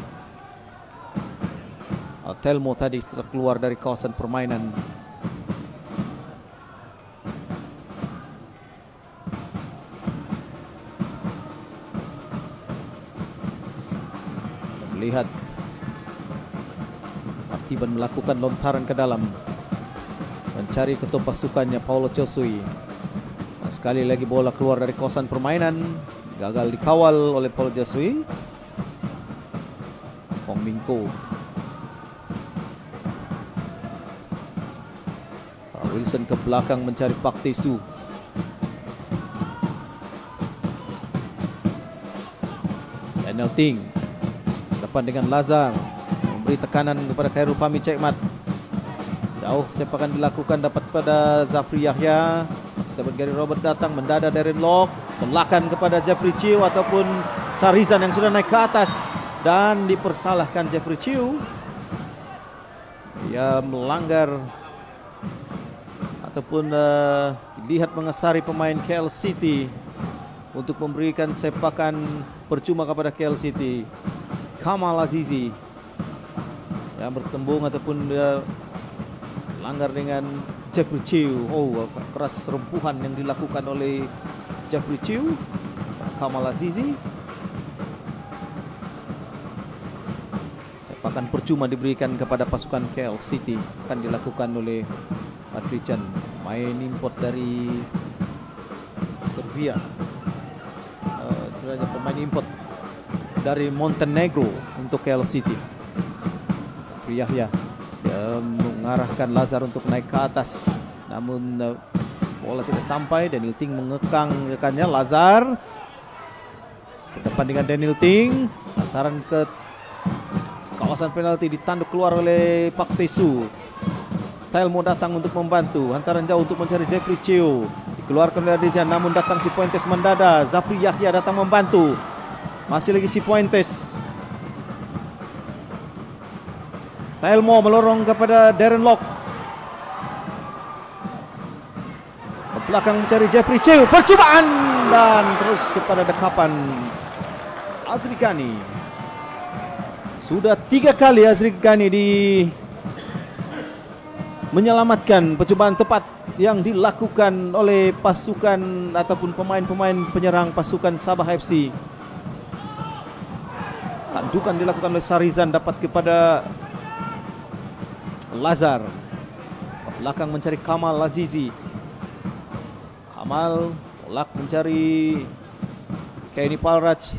Telmo tadi setelah keluar dari kawasan permainan. Melihat Artiban melakukan lontaran ke dalam, mencari ketua pasukannya Paulo Josui. Nah, sekali lagi bola keluar dari kawasan permainan, gagal dikawal oleh Paulo Josui. Hong Mingko. Wilson ke belakang mencari Pak Tesu. Daniel Ting depan dengan Lazar, memberi tekanan kepada Khairul Fahmi Cekmat. Jauh sepakan dilakukan, dapat pada Zafri Yahya. Setelah Gary Robert datang, mendada Darren Lock, tolakan kepada Jeffrey Chiu ataupun Sarizan yang sudah naik ke atas dan dipersalahkan Jeffrey Chiu. Ia melanggar ataupun dilihat mengesari pemain KL City untuk memberikan sepakan percuma kepada KL City. Kamal Azizi yang bertembung ataupun langgar dengan Jeffrey Chiu. Oh, keras serempuhan yang dilakukan oleh Jeffrey Chiu. Kamal Azizi. Sepakan percuma diberikan kepada pasukan KL City, akan dilakukan oleh Adrian, main import dari Serbia. Pemain import dari Montenegro untuk KL City. Yahya mengarahkan Lazar untuk naik ke atas, namun bola tidak sampai. Daniel Ting mengekang rekannya. Lazar berdepan dengan Daniel Ting, lantaran ke kawasan penalti, ditanduk keluar oleh Pak Tesu. Telmo datang untuk membantu, hantaran jauh untuk mencari Jeffrey Chiu, dikeluarkan oleh Adrian, namun datang si Puentes mendada. Zafri Yahya datang membantu, masih lagi si Puentes. Telmo melorong kepada Darren Lock, ke belakang mencari Jeffrey Chiu, percobaan dan terus kepada dekapan Asrikani. Sudah 3 kali Asrikani menyelamatkan percobaan tepat yang dilakukan oleh pasukan ataupun pemain-pemain penyerang pasukan Sabah FC. Tandukan dilakukan oleh Sarizan, dapat kepada Lazar, ke belakang mencari Kamal Azizi. Kamal tolak mencari Kenny Palraj,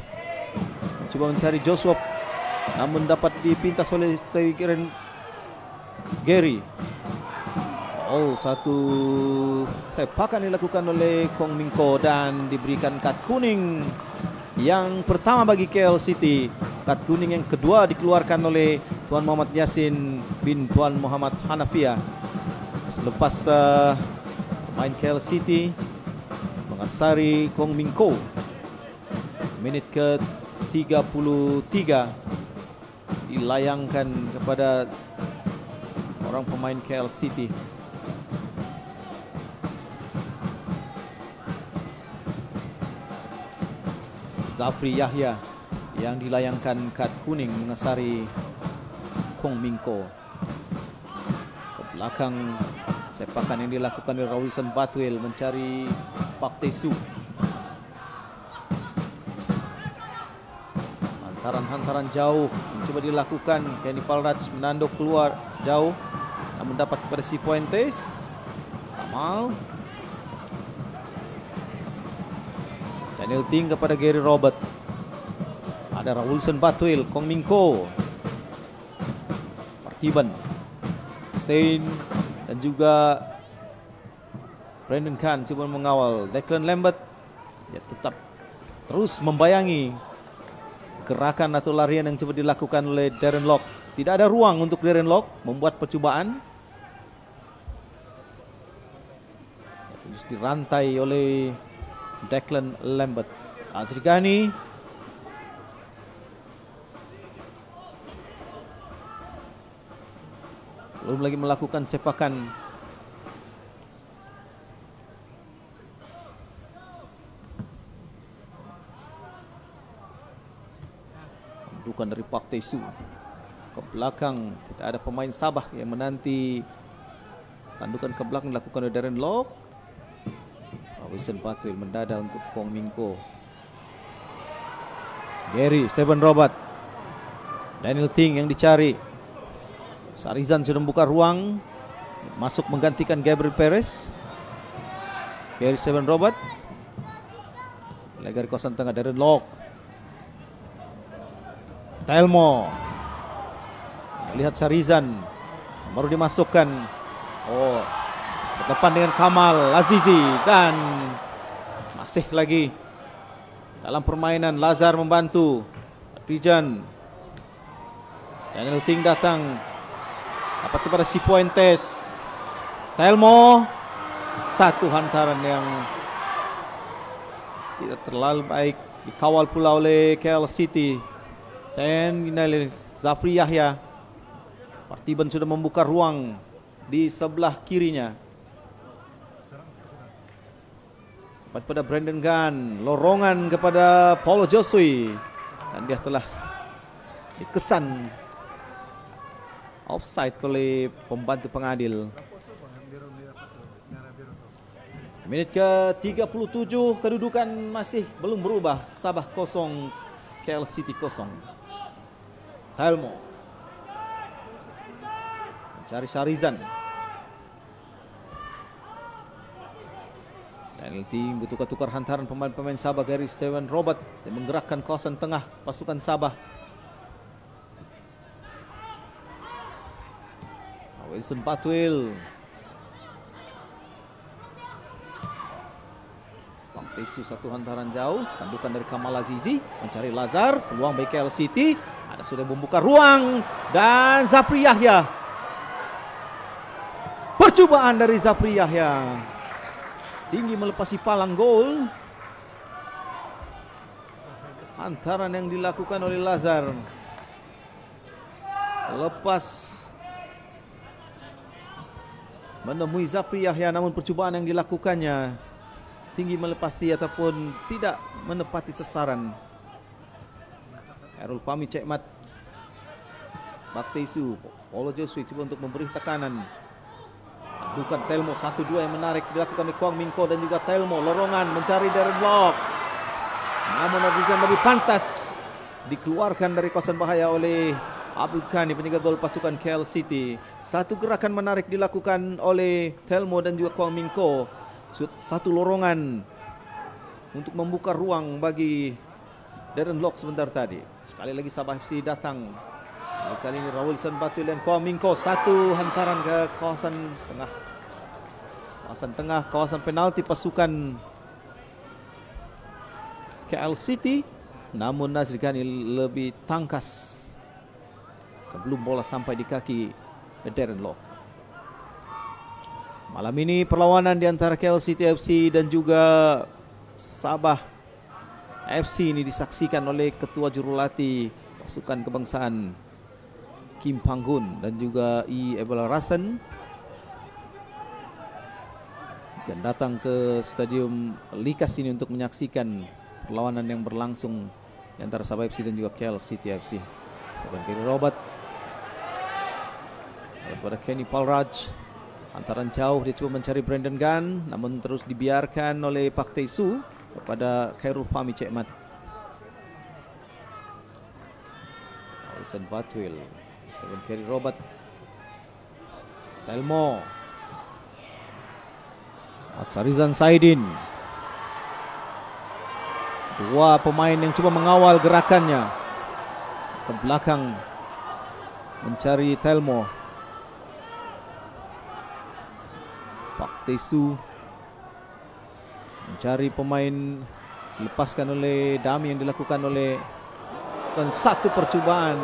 coba mencari Joshua, namun dapat dipintas oleh Steven Gary. Oh, satu sepakan dilakukan oleh Kong Mingko dan diberikan kad kuning yang pertama bagi KL City. Kad kuning yang kedua dikeluarkan oleh Tuan Muhammad Yasin bin Tuan Muhammad Hanafiah. Selepas pemain KL City mengasari Kong Mingko. Menit ke-33 dilayangkan kepada orang pemain KL City. Zafri Yahya yang dilayangkan kad kuning mengasari Kwong Min Ko. Ke belakang sepakan yang dilakukan oleh Rawilson Batwell mencari Pak Tae-soo. Hantaran jauh mencoba dilakukan. Kenny Palraj menanduk keluar jauh, namun dapat kepada Cifuentes. Kamal. Daniel Ting kepada Gary Robert. Ada Rawilson Batwell, Kwong Min Ko, Partiban, Sain dan juga Brandon Khan coba mengawal. Declan Lambert ya tetap terus membayangi gerakan atau larian yang coba dilakukan oleh Darren Lock. Tidak ada ruang untuk Darren Lock membuat percobaan. Terus dirantai oleh Declan Lambert. Azri Ghani belum lagi melakukan sepakan. Dudukan dari Pak Tae-soo ke belakang. Tidak ada pemain Sabah yang menanti. Tandukan ke belakang dilakukan oleh Darren Lock. Rawilson Batwell mendada untuk Kwong Min Ko. Gary, Stephen Robert, Daniel Ting yang dicari. Sarizan sudah membuka ruang, masuk menggantikan Gabriel Perez. Gary, Stephen Robert, legar kawasan tengah Darren Lock. Telmo, lihat Sarizan, baru dimasukkan. Oh, berdepan dengan Kamal Azizi dan masih lagi dalam permainan. Lazar membantu Rijan. Daniel Ting datang, dapat kepada Cifuentes. Telmo, satu hantaran yang tidak terlalu baik, dikawal pula oleh KL City. Zafri Yahya. Partiban sudah membuka ruang di sebelah kirinya. Dapat pada Brandon Gunn, lorongan kepada Paulo Josui, dan dia telah dikesan offside oleh pembantu pengadil. Menit ke-37, kedudukan masih belum berubah. Sabah 0, KL City 0. Telmo mencari Sarizan. Daniel Ting bertukar-tukar hantaran pemain-pemain Sabah. Gary Stephen Robert yang menggerakkan kawasan tengah pasukan Sabah. Rawilson Batwell. Pak Tae-soo satu hantaran jauh. Tandukan dari Kamal Azizi mencari Lazar. Peluang bagi KL City. Ada sudah membuka ruang dan Zafri Yahya. Percobaan dari Zafri Yahya tinggi melepasi palang gol. Hantaran yang dilakukan oleh Lazar lepas menemui Zafri Yahya, namun percobaan yang dilakukannya tinggi melepasi ataupun tidak menepati sasaran. Errol Pami Cekmat, Pak Tae-soo, Paulo Josui coba untuk memberi tekanan. Bukan Telmo, 1-2 yang menarik dilakukan oleh Kwong Min Ko dan juga Telmo. Lorongan mencari Darren Lock, namun Adrian lebih pantas dikeluarkan dari kawasan bahaya oleh Abdul Ghani, penjaga gol pasukan KL City. Satu gerakan menarik dilakukan oleh Telmo dan juga Kwong Min Ko. Satu lorongan untuk membuka ruang bagi Darren Lock sebentar tadi. Sekali lagi Sabah FC datang. Kali ini Rawilson Batwell dan Kwong Min Ko. Satu hantaran ke kawasan tengah. Kawasan penalti pasukan KL City. Namun Nazri Ghani lebih tangkas sebelum bola sampai di kaki Darren Lock. Malam ini perlawanan di antara KL City FC dan juga Sabah FC ini disaksikan oleh Ketua Jurulatih Pasukan Kebangsaan Kim Panggun dan juga Ebel Rasen dan datang ke Stadium Likas ini untuk menyaksikan perlawanan yang berlangsung di antara Sabah FC dan juga KL City FC. Seorang kiri Robert kepada Kenny Palraj, antaran jauh dia coba mencari Brandon Gunn, namun terus dibiarkan oleh Pak Teisu kepada Khairul Fahmi Cekmat. Wilson Batwil, seorang kiri Robert Telmo, Sarizan Saidin. Dua pemain yang coba mengawal gerakannya ke belakang mencari Telmo. Pak Tesu mencari pemain, dilepaskan oleh Dami yang dilakukan oleh satu percobaan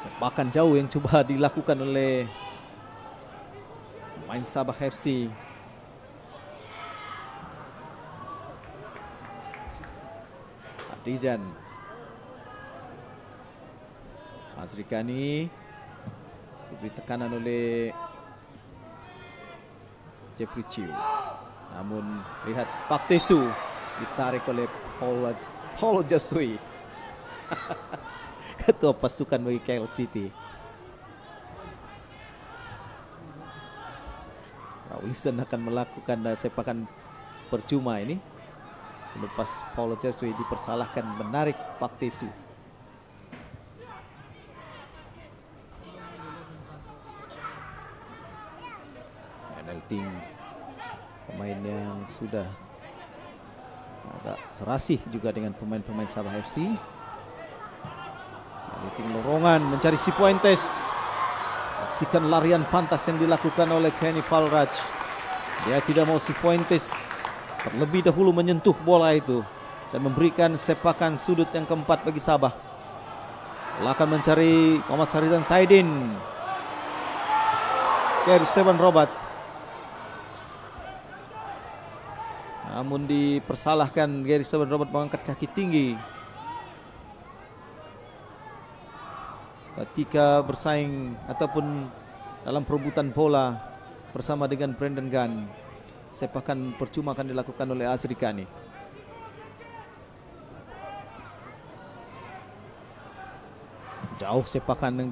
sepakan jauh yang coba dilakukan oleh pemain Sabah FC. Artijan Azrikani diberi tekanan oleh Jeffrey Chiu, namun lihat Pak Tesu ditarik oleh Paulo Josui, ketua pasukan bagi KL City. Wilson akan melakukan sepakan percuma ini selepas Paulo Josui dipersalahkan menarik Pak Tesu. Ting, pemain yang sudah agak serasih juga dengan pemain-pemain Sabah FC. Ting lorongan mencari Cifuentes. Saksikan larian pantas yang dilakukan oleh Kenny Palraj. Dia tidak mau Cifuentes terlebih dahulu menyentuh bola itu dan memberikan sepakan sudut yang keempat bagi Sabah. Akan mencari Muhammad Sarizan Saidin. Gary Steven Robert. Namun dipersalahkan, Gary Steven Robert mengangkat kaki tinggi ketika bersaing ataupun dalam perebutan bola bersama dengan Brandon Gunn. Sepakan percuma akan dilakukan oleh Azrikani. Jauh sepakan yang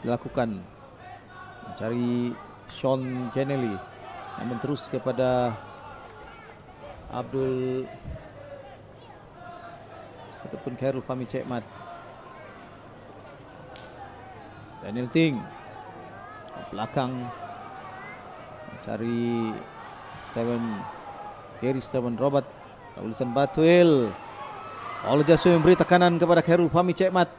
dilakukan mencari Sean Kennelly, namun terus kepada Abdul ataupun Khairul Fahmi Cekmat. Daniel Ting ke belakang mencari Gary Steven Robert. Wilson Batwil, Paulo Josui memberi tekanan kepada Khairul Fahmi Cekmat.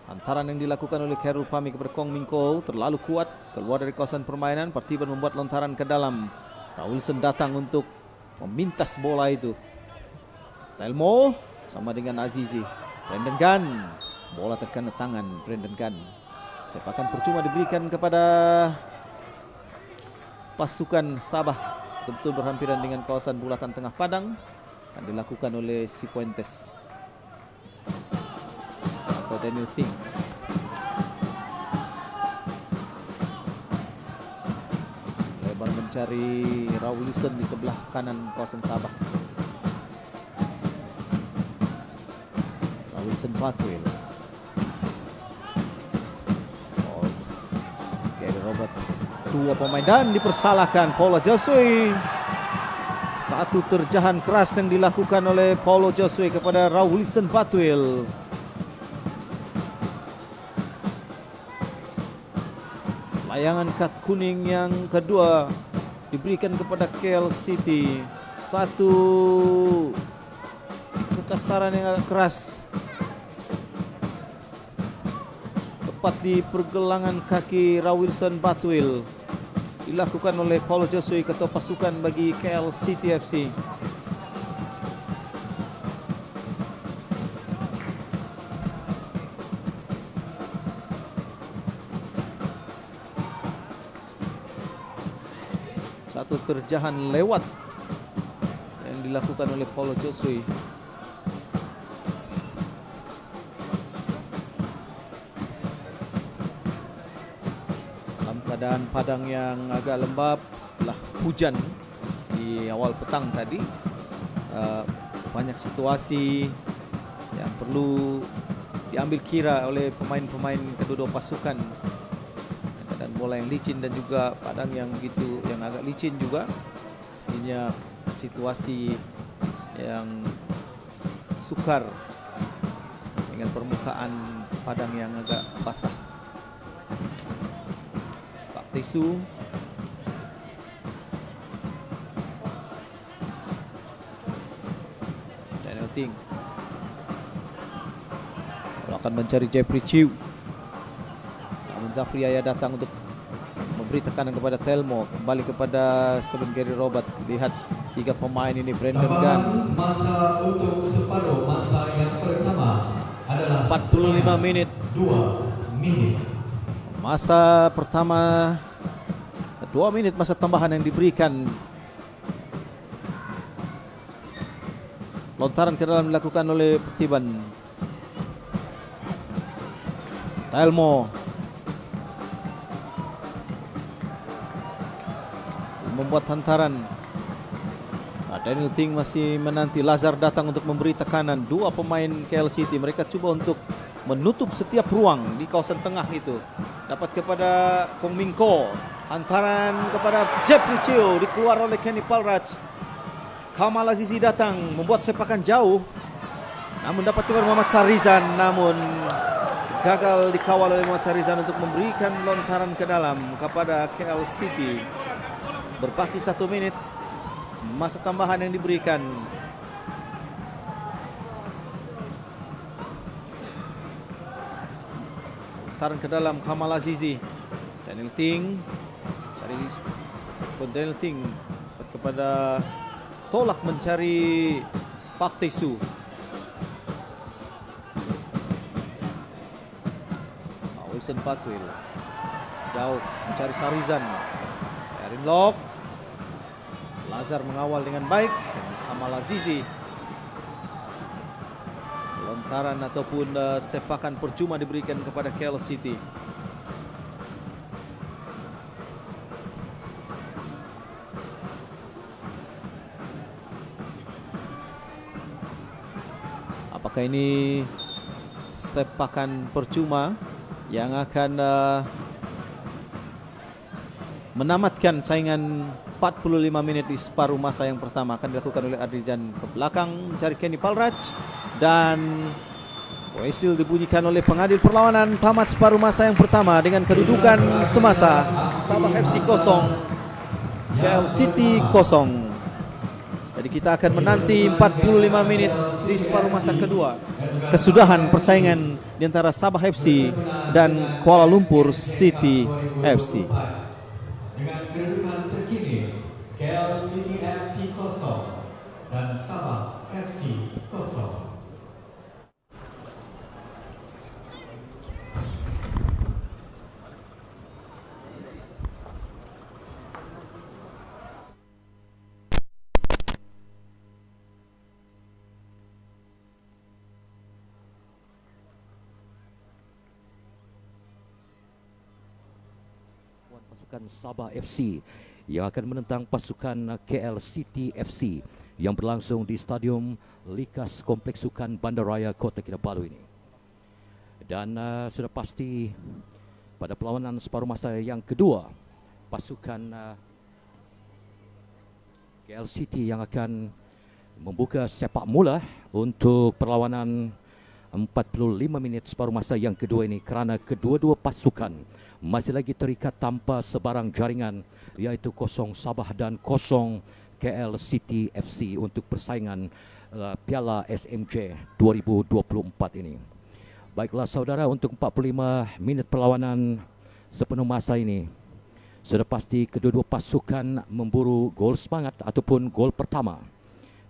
Antaran yang dilakukan oleh Khairul Fahmi kepada Kong Mingko terlalu kuat, keluar dari kawasan permainan. Partiban membuat lontaran ke dalam. Wilson datang untuk memintas bola itu. Telmo sama dengan Azizi. Brandon Gunn, bola terkena tangan Brandon Gunn. Sepakan percuma diberikan kepada pasukan Sabah, betul-betul berhampiran dengan kawasan bulatan tengah padang. Akan dilakukan oleh Cifuentes atau Daniel Ting. Mencari Wilson di sebelah kanan kawasan Sabah. Wilson Batwil. Gary Robert. Dua pemain dan dipersalahkan Paulo Josui. Satu terjahan keras yang dilakukan oleh Paulo Josui kepada Wilson Batwil. Layangan kad kuning yang kedua diberikan kepada KL City. Satu kekasaran yang agak keras tepat di pergelangan kaki Wilson Batwil dilakukan oleh Paulo Josui, ketua pasukan bagi KL City FC. Satu terjahan lewat yang dilakukan oleh Paulo Josui. keadaan padang yang agak lembab setelah hujan di awal petang tadi. Banyak situasi yang perlu diambil kira oleh pemain-pemain kedua-dua pasukan. Keadaan bola yang licin dan juga padang yang agak licin juga. Mestinya situasi yang sukar dengan permukaan padang yang agak basah. Pak Tisu Daniel Ting akan mencari Jeffrey Chiu, namun Zafri Ayah datang untuk memberi tekanan kepada Telmo. Kembali kepada Stephen Gary Robert. Lihat 3 pemain ini. Brandon Gunn. Masa untuk separuh masa yang pertama adalah 45 menit. 2 menit. Masa pertama 2 menit masa tambahan yang diberikan. Lontaran ke dalam dilakukan oleh Pertiban. Telmo membuat hantaran. Daniel Ting masih menanti Lazar datang untuk memberi tekanan. 2 pemain KL City, mereka coba untuk menutup setiap ruang di kawasan tengah itu. Dapat kepada Kong Mingko, hantaran kepada Jeffrey Chiu, dikeluar oleh Kenny Palraj. Kamal Azizi datang membuat sepakan jauh, namun dapat kepada Muhammad Sarizan, namun gagal dikawal oleh Muhammad Sarizan untuk memberikan lontaran ke dalam kepada KL City. Berbaki 1 menit masa tambahan yang diberikan. Lontaran ke dalam Kamal Azizi. Daniel Ting cari Daniel Ting kepada tolak mencari Pak Tesu. Wilson Patril jauh mencari Sarizan. Erin Lock. Lazar mengawal dengan baik. Kamal Azizi. Lontaran ataupun sepakan percuma diberikan kepada KL City. Apakah ini sepakan percuma yang akan menamatkan saingan 45 menit di separuh masa yang pertama? Akan dilakukan oleh Adrijan ke belakang mencari Kenny Palraj, dan whistle dibunyikan oleh pengadil perlawanan. Tamat separuh masa yang pertama dengan kedudukan semasa Sabah FC 0, KL City 0. Jadi kita akan menanti 45 menit di separuh masa kedua. Kesudahan persaingan di antara Sabah FC dan Kuala Lumpur City FC. Dengan kedudukan terkini KL City FC 0 dan Sabah FC 0. Pasukan Sabah FC yang akan menentang pasukan KL City FC yang berlangsung di Stadium Likas Kompleks Sukan Bandaraya Kota Kinabalu ini. Dan sudah pasti pada perlawanan separuh masa yang kedua, pasukan KL City yang akan membuka sepak mula untuk perlawanan 45 menit separuh masa yang kedua ini, kerana kedua-dua pasukan masih lagi terikat tanpa sebarang jaringan, iaitu 0 Sabah dan 0 KL City FC untuk persaingan Piala SMJ 2024 ini. Baiklah saudara, untuk 45 minit perlawanan sepenuh masa ini, sudah pasti kedua-dua pasukan memburu gol semangat ataupun gol pertama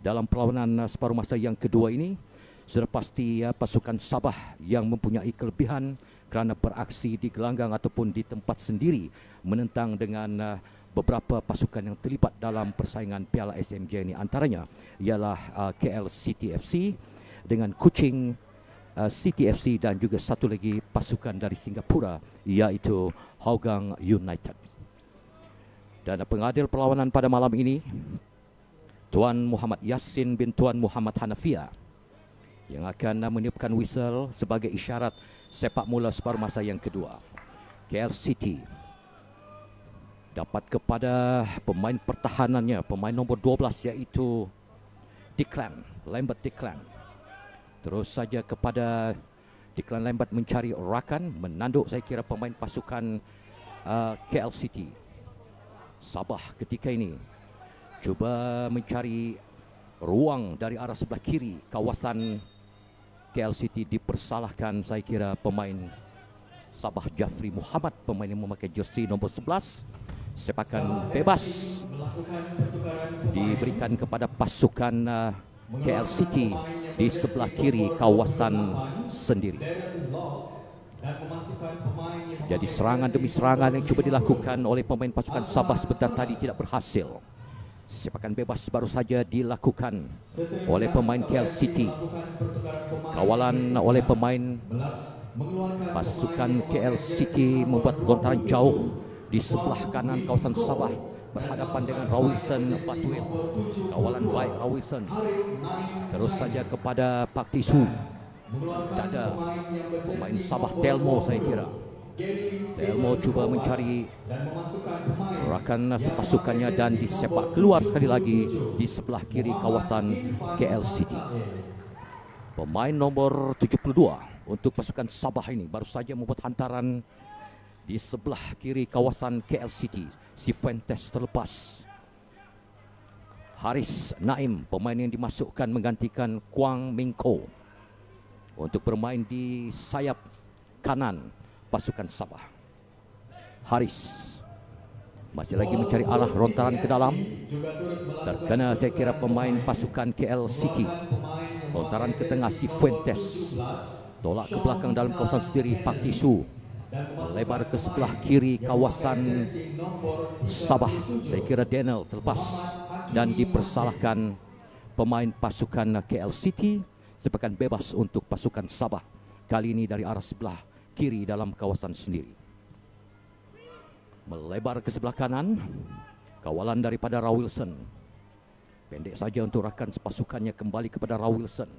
dalam perlawanan separuh masa yang kedua ini. Sudah pasti pasukan Sabah yang mempunyai kelebihan kerana beraksi di gelanggang ataupun di tempat sendiri menentang dengan beberapa pasukan yang terlibat dalam persaingan Piala SMJ ini. Antaranya ialah KL City FC dengan Kuching City FC dan juga satu lagi pasukan dari Singapura iaitu Hougang United. Dan pengadil perlawanan pada malam ini Tuan Muhammad Yassin bin Tuan Muhammad Hanafiah yang akan meniupkan whistle sebagai isyarat sepak mula separuh masa yang kedua. KL City dapat kepada pemain pertahanannya, pemain nombor 12 iaitu Lambert Declan. Terus saja kepada Declan Lambert mencari rakan, menanduk saya kira pemain pasukan KL City. Sabah ketika ini cuba mencari ruang dari arah sebelah kiri kawasan KL City. Dipersalahkan saya kira pemain Sabah Jafri Muhammad, pemain yang memakai jersey nombor 11. Sepakan bebas diberikan kepada pasukan KL City di sebelah kiri kawasan sendiri. Jadi serangan demi serangan yang cuba dilakukan oleh pemain pasukan Sabah sebentar tadi tidak berhasil. Sepakan bebas baru saja dilakukan oleh pemain KL City. Kawalan oleh pemain pasukan KL City membuat lontaran jauh di sebelah kanan kawasan Sabah berhadapan dengan Rawilson Batuil. Kawalan baik Rawilson. Terus saja kepada Pak Tisu. Dada pemain Sabah Telmo saya kira. Telmo cuba mencari rakan sepasukannya dan disepak keluar sekali lagi di sebelah kiri kawasan KL City. Pemain nomor 72 untuk pasukan Sabah ini baru saja membuat hantaran di sebelah kiri kawasan KL City. Cifuentes terlepas. Haris Naim, pemain yang dimasukkan menggantikan Kwang Mingko untuk bermain di sayap kanan pasukan Sabah. Haris masih lagi mencari arah lontaran ke dalam. Terkena saya kira pemain pasukan KL City. Lontaran ke tengah Cifuentes. Tolak ke belakang dalam kawasan sendiri Pak Tisu. Lebar ke sebelah kiri kawasan Sabah. Saya kira Daniel terlepas dan dipersalahkan pemain pasukan KL City. Sepakan bebas untuk pasukan Sabah. Kali ini dari arah sebelah kiri dalam kawasan sendiri. Melebar ke sebelah kanan. Kawalan daripada Rawilson. Pendek saja untuk rakan sepasukannya kembali kepada Rawilson.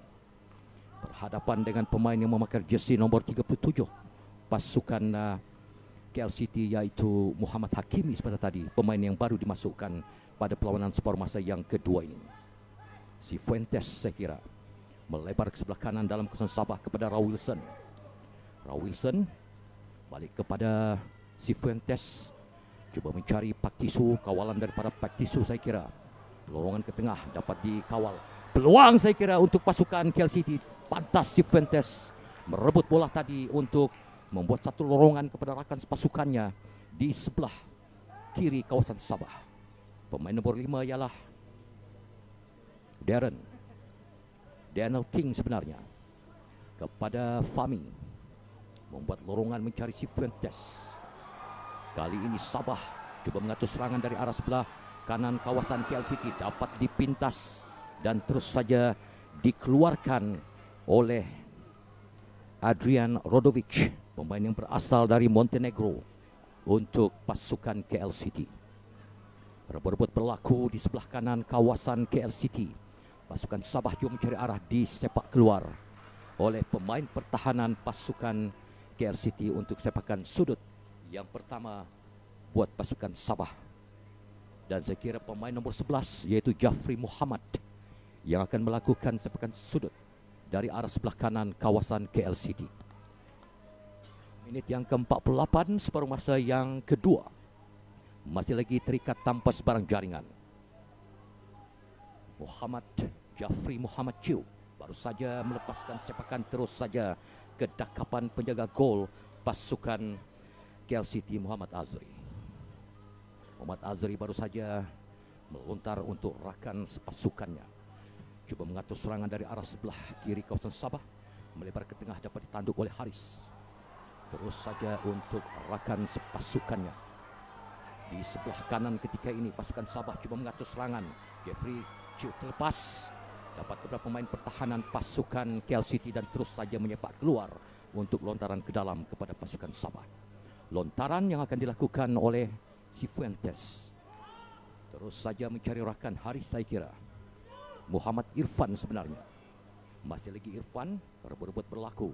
Berhadapan dengan pemain yang memakai jersey nomor 37. Pasukan KL City iaitu Muhammad Hakimi sebentar tadi. Pemain yang baru dimasukkan pada perlawanan separuh masa yang kedua ini. Cifuentes saya kira melebar ke sebelah kanan dalam kawasan Sabah kepada Rawilson. Rawilson balik kepada Cifuentes. Cuba mencari Pak Tisu. Kawalan daripada Pak Tisu saya kira. Lorongan ke tengah dapat dikawal. Peluang saya kira untuk pasukan KL City. Pantas Cifuentes merebut bola tadi untuk membuat satu lorongan kepada rakan pasukannya di sebelah kiri kawasan Sabah. Pemain nomor 5 ialah Daniel Ting sebenarnya. Kepada Fahmi. Membuat lorongan mencari Cifuentes. Kali ini Sabah cuba mengatur serangan dari arah sebelah kanan kawasan KL City. Dapat dipintas dan terus saja dikeluarkan oleh Adrian Rodovic, pemain yang berasal dari Montenegro untuk pasukan KL City. Rebut-rebut berlaku di sebelah kanan kawasan KL City. Pasukan Sabah juga mencari arah disepak keluar oleh pemain pertahanan pasukan KL City untuk sepakan sudut yang pertama buat pasukan Sabah. Dan saya kira pemain nomor 11 yaitu Jafri Muhammad yang akan melakukan sepakan sudut dari arah sebelah kanan kawasan KL City. Minit yang ke-48 separuh masa yang kedua. Masih lagi terikat tanpa sebarang jaringan. Jafri Muhammad Chiu baru saja melepaskan sepakan terus saja ke dakapan penjaga gol pasukan KL City Muhammad Azri. Muhammad Azri baru saja melontar untuk rakan sepasukannya. Cuba mengatur serangan dari arah sebelah kiri kawasan Sabah. Melebar ke tengah dapat ditanduk oleh Haris. Terus saja untuk rakan sepasukannya. Di sebelah kanan ketika ini pasukan Sabah cuba mengatur serangan. Jeffrey Chiu terlepas. dapat kepada pemain pertahanan pasukan KL City dan terus saja menyepak keluar untuk lontaran ke dalam kepada pasukan Sabah. Lontaran yang akan dilakukan oleh Cifuentes. Terus saja mencari rakan Haris saya kira. Muhammad Irfan sebenarnya. Masih lagi Irfan berebut berlaku.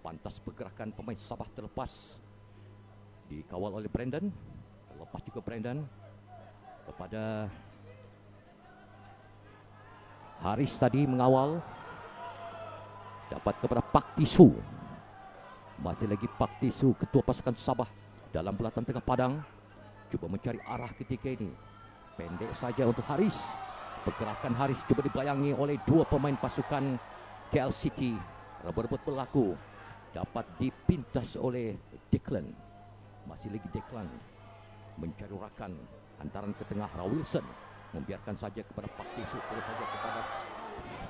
Pantas pergerakan pemain Sabah terlepas. Dikawal oleh Brandon. Terlepas juga Brandon kepada Haris tadi mengawal. Dapat kepada Pak Tisu. Masih lagi Pak Tisu, ketua pasukan Sabah dalam bulatan tengah padang. Cuba mencari arah ketika ini. Pendek saja untuk Haris. Pergerakan Haris cuba dibayangi oleh dua pemain pasukan KL City. Rebut berlaku. Dapat dipintas oleh Declan. Masih lagi Declan mencari rakan. Hantaran ke tengah Wilson. Membiarkan saja kepada Pak Tisu. Terus saja kepada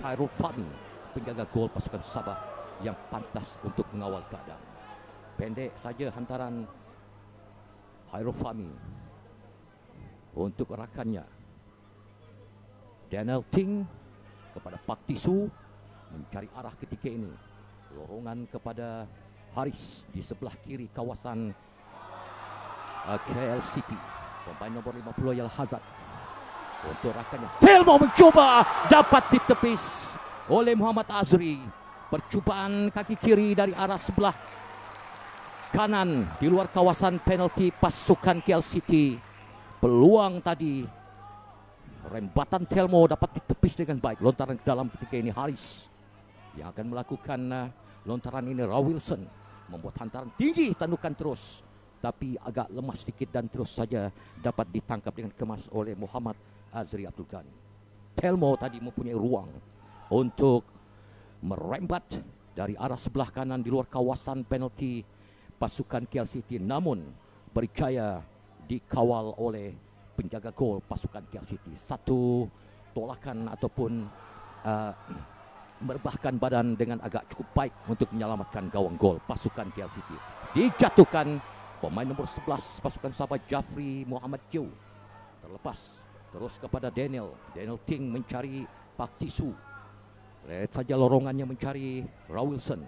Hairul Fahmi, penjaga gol pasukan Sabah yang pantas untuk mengawal keadaan. Pendek saja hantaran Hairul Fahmi untuk rakannya. Daniel Ting kepada Pak Tisu mencari arah ketika ini. Lorongan kepada Haris di sebelah kiri kawasan KL City. Pemain nomor 50 ialah Hazard. Untuk rakannya Telmo mencuba, dapat ditepis oleh Muhammad Azri. Percubaan kaki kiri dari arah sebelah kanan di luar kawasan penalti pasukan KL City. Peluang tadi, rembatan Telmo dapat ditepis dengan baik. Lontaran ke dalam ketika ini Haris yang akan melakukan lontaran ini. Wilson membuat hantaran tinggi, tandukan terus, tapi agak lemah sedikit dan terus saja dapat ditangkap dengan kemas oleh Muhammad Azri Abdul Ghani. Telmo tadi mempunyai ruang untuk merembat dari arah sebelah kanan di luar kawasan penalti pasukan KL City, namun berjaya dikawal oleh penjaga gol pasukan KL City. Satu tolakan ataupun merebahkan badan dengan agak cukup baik untuk menyelamatkan gawang gol pasukan KL City. Dijatuhkan pemain nomor 11 pasukan Sabah, Jafri Muhammad Kiu. Terlepas terus kepada Daniel Ting mencari Pak Tisu. Lihat saja lorongannya mencari Wilson.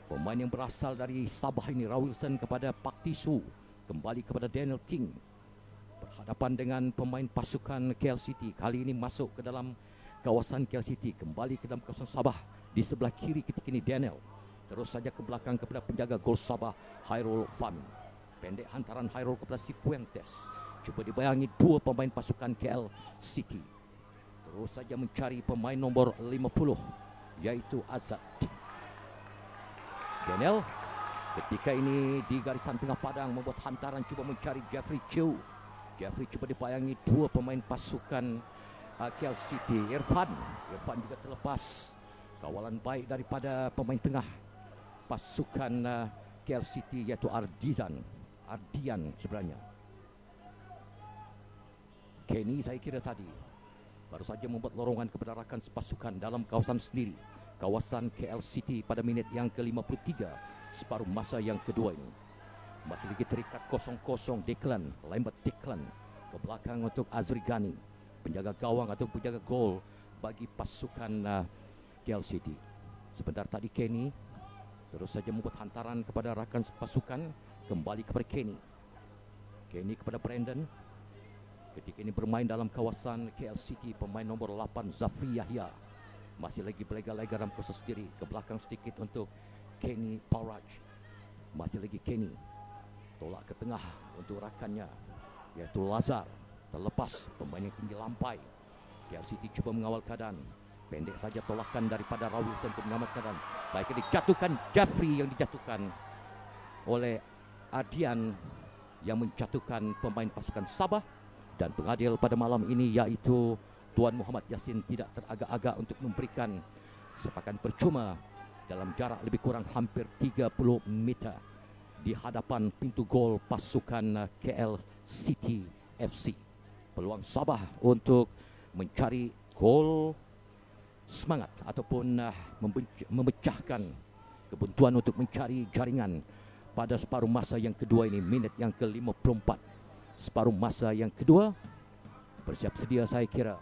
Pemain yang berasal dari Sabah ini, Wilson kepada Pak Tisu. Kembali kepada Daniel Ting. Berhadapan dengan pemain pasukan KL City. Kali ini masuk ke dalam kawasan KL City. Kembali ke dalam kawasan Sabah. Di sebelah kiri ketika ini Daniel. Terus saja ke belakang kepada penjaga gol Sabah, Hairul Fahmi. Pendek hantaran Hairul kepada Cifuentes. Cuba dibayangi dua pemain pasukan KL City. Terus saja mencari pemain nomor 50, yaitu Azad. Daniel ketika ini di garisan tengah padang membuat hantaran cuba mencari Jeffrey Chiu. Jeffrey cuba dibayangi dua pemain pasukan KL City. Irfan juga terlepas. Kawalan baik daripada pemain tengah pasukan KL City, yaitu Ardian sebenarnya. Kenny saya kira tadi baru saja membuat lorongan kepada rakan sepasukan dalam kawasan sendiri. Kawasan KL City pada minit yang ke-53 separuh masa yang kedua ini. Masih lagi terikat 0-0. Declan ke belakang untuk Azri Ghani, penjaga gawang atau penjaga gol bagi pasukan KL City. Sebentar tadi Kenny terus saja membuat hantaran kepada rakan sepasukan. Kembali kepada Kenny kepada Brandon. Ketika ini bermain dalam kawasan KL City, pemain nomor 8 Zafri Yahya. Masih lagi berlega-lega dalam kawasan sendiri. Ke belakang sedikit untuk Kenny Paraj. Masih lagi Kenny. Tolak ke tengah untuk rakannya, yaitu Lazar. Terlepas pemain yang tinggi lampai. KL City cuba mengawal keadaan. Pendek saja tolakan daripada Wilson untuk menyelamatkan keadaan. Saya kira dijatuhkan Jafri yang dijatuhkan oleh Ardian yang menjatuhkan pemain pasukan Sabah. Dan pengadil pada malam ini yaitu Tuan Muhammad Yassin tidak teragak-agak untuk memberikan sepakan percuma dalam jarak lebih kurang hampir 30 meter di hadapan pintu gol pasukan KL City FC. Peluang Sabah untuk mencari gol semangat ataupun memecahkan kebuntuan untuk mencari jaringan pada separuh masa yang kedua ini, minit yang ke-54. Separuh masa yang kedua, bersiap sedia saya kira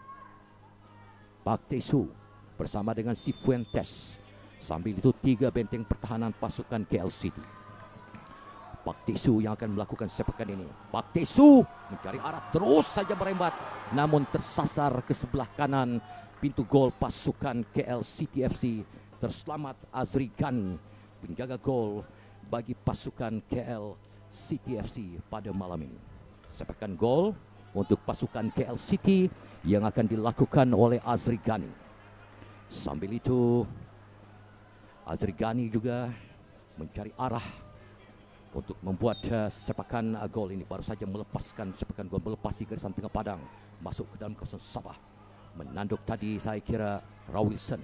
Pak Tesu bersama dengan Cifuentes. Sambil itu 3 benteng pertahanan pasukan KL City. Pak Tesu yang akan melakukan sepakan ini. Pak Tesu mencari arah, terus saja merembat, namun tersasar ke sebelah kanan pintu gol pasukan KL City FC. Terselamat Azri Gani, penjaga gol bagi pasukan KL City FC pada malam ini. Sepakan gol untuk pasukan KL City yang akan dilakukan oleh Azri Gani. Sambil itu Azri Gani juga mencari arah untuk membuat sepakan gol ini. Baru saja melepaskan sepakan gol, melepasi garisan tengah padang, masuk ke dalam kawasan Sabah. Menanduk tadi saya kira Rawilson.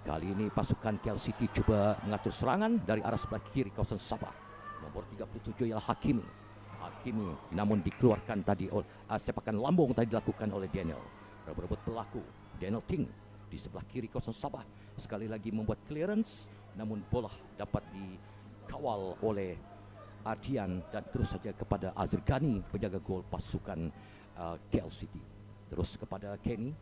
Kali ini pasukan KL City coba mengatur serangan dari arah sebelah kiri kawasan Sabah. Nomor 37 ialah Hakimi. Hakimi namun dikeluarkan tadi oleh sepakan lambung tadi dilakukan oleh Daniel. Rebut pelaku Daniel Ting di sebelah kiri kawasan Sabah. Sekali lagi membuat clearance, namun bola dapat dikawal oleh Ardian dan terus saja kepada Azri Gani, penjaga gol pasukan KL City. Terus kepada Kenny,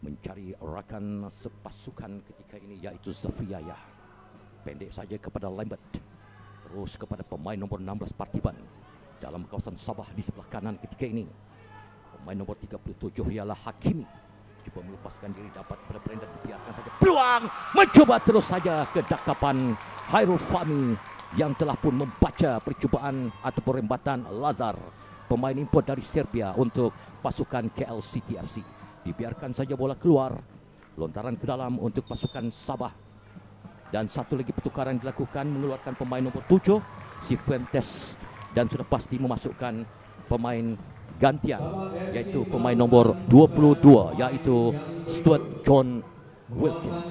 mencari rakan sepasukan ketika ini yaitu Zafriaya. Pendek saja kepada Lambert. Terus kepada pemain nomor 16 Partiban dalam kawasan Sabah di sebelah kanan ketika ini. Pemain nomor 37 ialah Hakimi. Cuba melepaskan diri, dapat kepada Brendan, biarkan saja peluang. Mencoba terus saja ke dakapan Hairul Fahmi yang telah pun membaca percubaan ataupun rembatan Lazar, pemain import dari Serbia untuk pasukan KL City FC. Dibiarkan saja bola keluar, lontaran ke dalam untuk pasukan Sabah. Dan satu lagi pertukaran dilakukan, mengeluarkan pemain nomor 7 Cifuentes dan sudah pasti memasukkan pemain gantian yaitu pemain nomor 22 yaitu Stuart John Wilkins.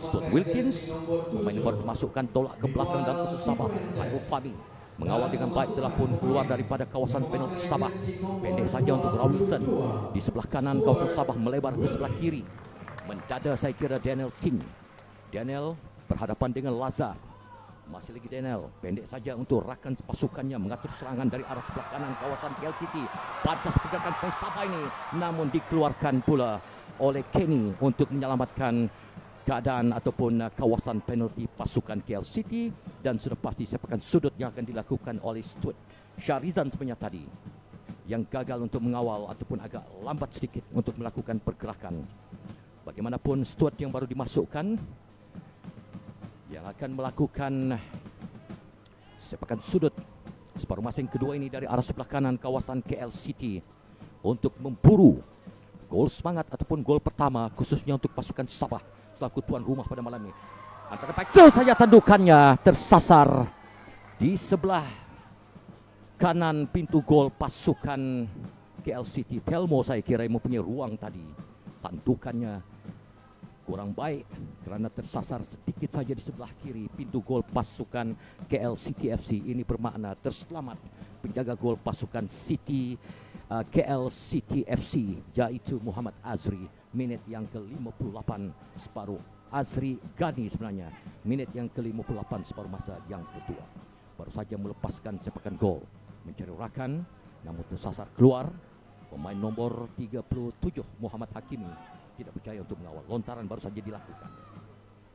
Stuart Wilkins, pemain yang baru dimasukkan, tolak ke belakang dalam kawasan Sabah. Hairul Fahmi mengawal dengan baik, telah pun keluar daripada kawasan penalti Sabah. Pendek saja untuk Rawilson di sebelah kanan kawasan Sabah, melebar ke sebelah kiri. Mendada saya kira Daniel Ting. Daniel berhadapan dengan Lazar. Masih lagi Daniel, pendek saja untuk rakan pasukannya mengatur serangan dari arah sebelah kanan kawasan KL City. Pantas pergerakan pemain Sabah ini, namun dikeluarkan pula oleh Kenny untuk menyelamatkan keadaan ataupun kawasan penalti pasukan KL City. Dan sudah pasti sepakan sudut yang akan dilakukan oleh Stuart Syarizan sebenarnya tadi, yang gagal untuk mengawal ataupun agak lambat sedikit untuk melakukan pergerakan. Bagaimanapun Stuart yang baru dimasukkan yang akan melakukan sepakan sudut separuh masa yang kedua ini dari arah sebelah kanan kawasan KL City untuk memburu gol semangat ataupun gol pertama khususnya untuk pasukan Sabah selaku tuan rumah pada malam ini. Antara baik terus saja tandukannya tersasar di sebelah kanan pintu gol pasukan KL City. Telmo saya kira yang mempunyai ruang tadi. Tandukannya kurang baik kerana tersasar sedikit saja di sebelah kiri pintu gol pasukan KL City FC. Ini bermakna terselamat penjaga gol pasukan City KL City FC yaitu Muhammad Azri, minit yang ke-58 separuh. Azri Gani sebenarnya minit yang ke-58 separuh masa yang kedua. Baru saja melepaskan sepakan gol, mencari rakan namun tersasar keluar. Pemain nomor 37 Muhammad Hakimi tidak percaya untuk mengawal. Lontaran baru saja dilakukan.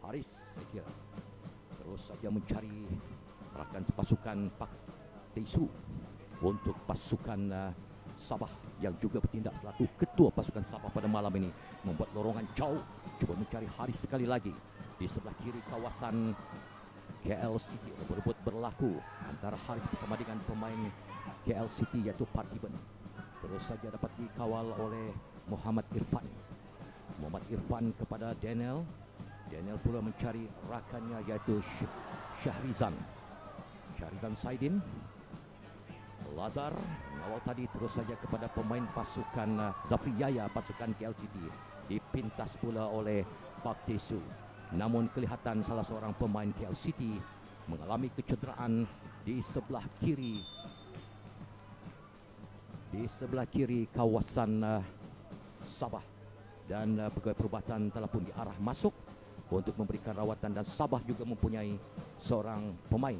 Haris saya kira terus saja mencari rakan sepasukan Pak Tesu untuk pasukan Sabah yang juga bertindak selaku ketua pasukan Sabah pada malam ini. Membuat lorongan jauh, coba mencari Haris sekali lagi di sebelah kiri kawasan KL City. Berebut berlaku antara Haris bersama dengan pemain KL City yaitu Partiban. Terus saja dapat dikawal oleh Muhammad Irfan. Muhammad Irfan kepada Daniel. Daniel pula mencari rakannya yaitu Syahrizan Saidin. Lazar mengawal tadi, terus saja kepada pemain pasukan Zafriaya, pasukan KL City. Dipintas pula oleh Pak Tesu. Namun kelihatan salah seorang pemain KL City mengalami kecederaan di sebelah kiri. Di sebelah kiri kawasan Sabah. Dan pegawai perubatan telah pun diarah masuk untuk memberikan rawatan. Dan Sabah juga mempunyai seorang pemain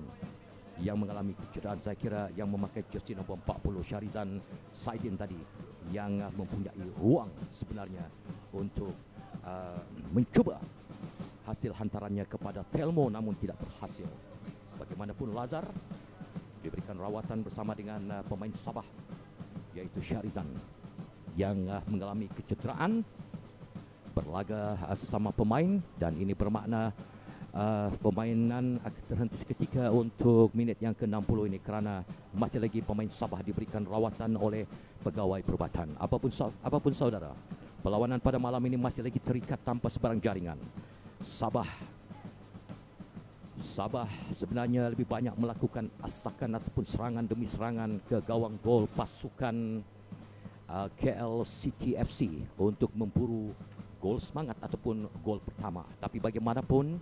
yang mengalami kecederaan, saya kira yang memakai jersey nombor 40 Shahrizan Saidin tadi, yang mempunyai ruang sebenarnya untuk mencuba hasil hantarannya kepada Telmo, namun tidak berhasil. Bagaimanapun Lazar diberikan rawatan bersama dengan pemain Sabah yaitu Shahrizan yang mengalami kecederaan, berlaga sesama pemain, dan ini bermakna permainan akan terhenti seketika untuk minit yang ke-60 ini kerana masih lagi pemain Sabah diberikan rawatan oleh pegawai perubatan. Apapun saudara, perlawanan pada malam ini masih lagi terikat tanpa sebarang jaringan. Sabah sebenarnya lebih banyak melakukan asakan ataupun serangan demi serangan ke gawang gol pasukan KL City FC untuk memburu gol semangat ataupun gol pertama. Tapi bagaimanapun,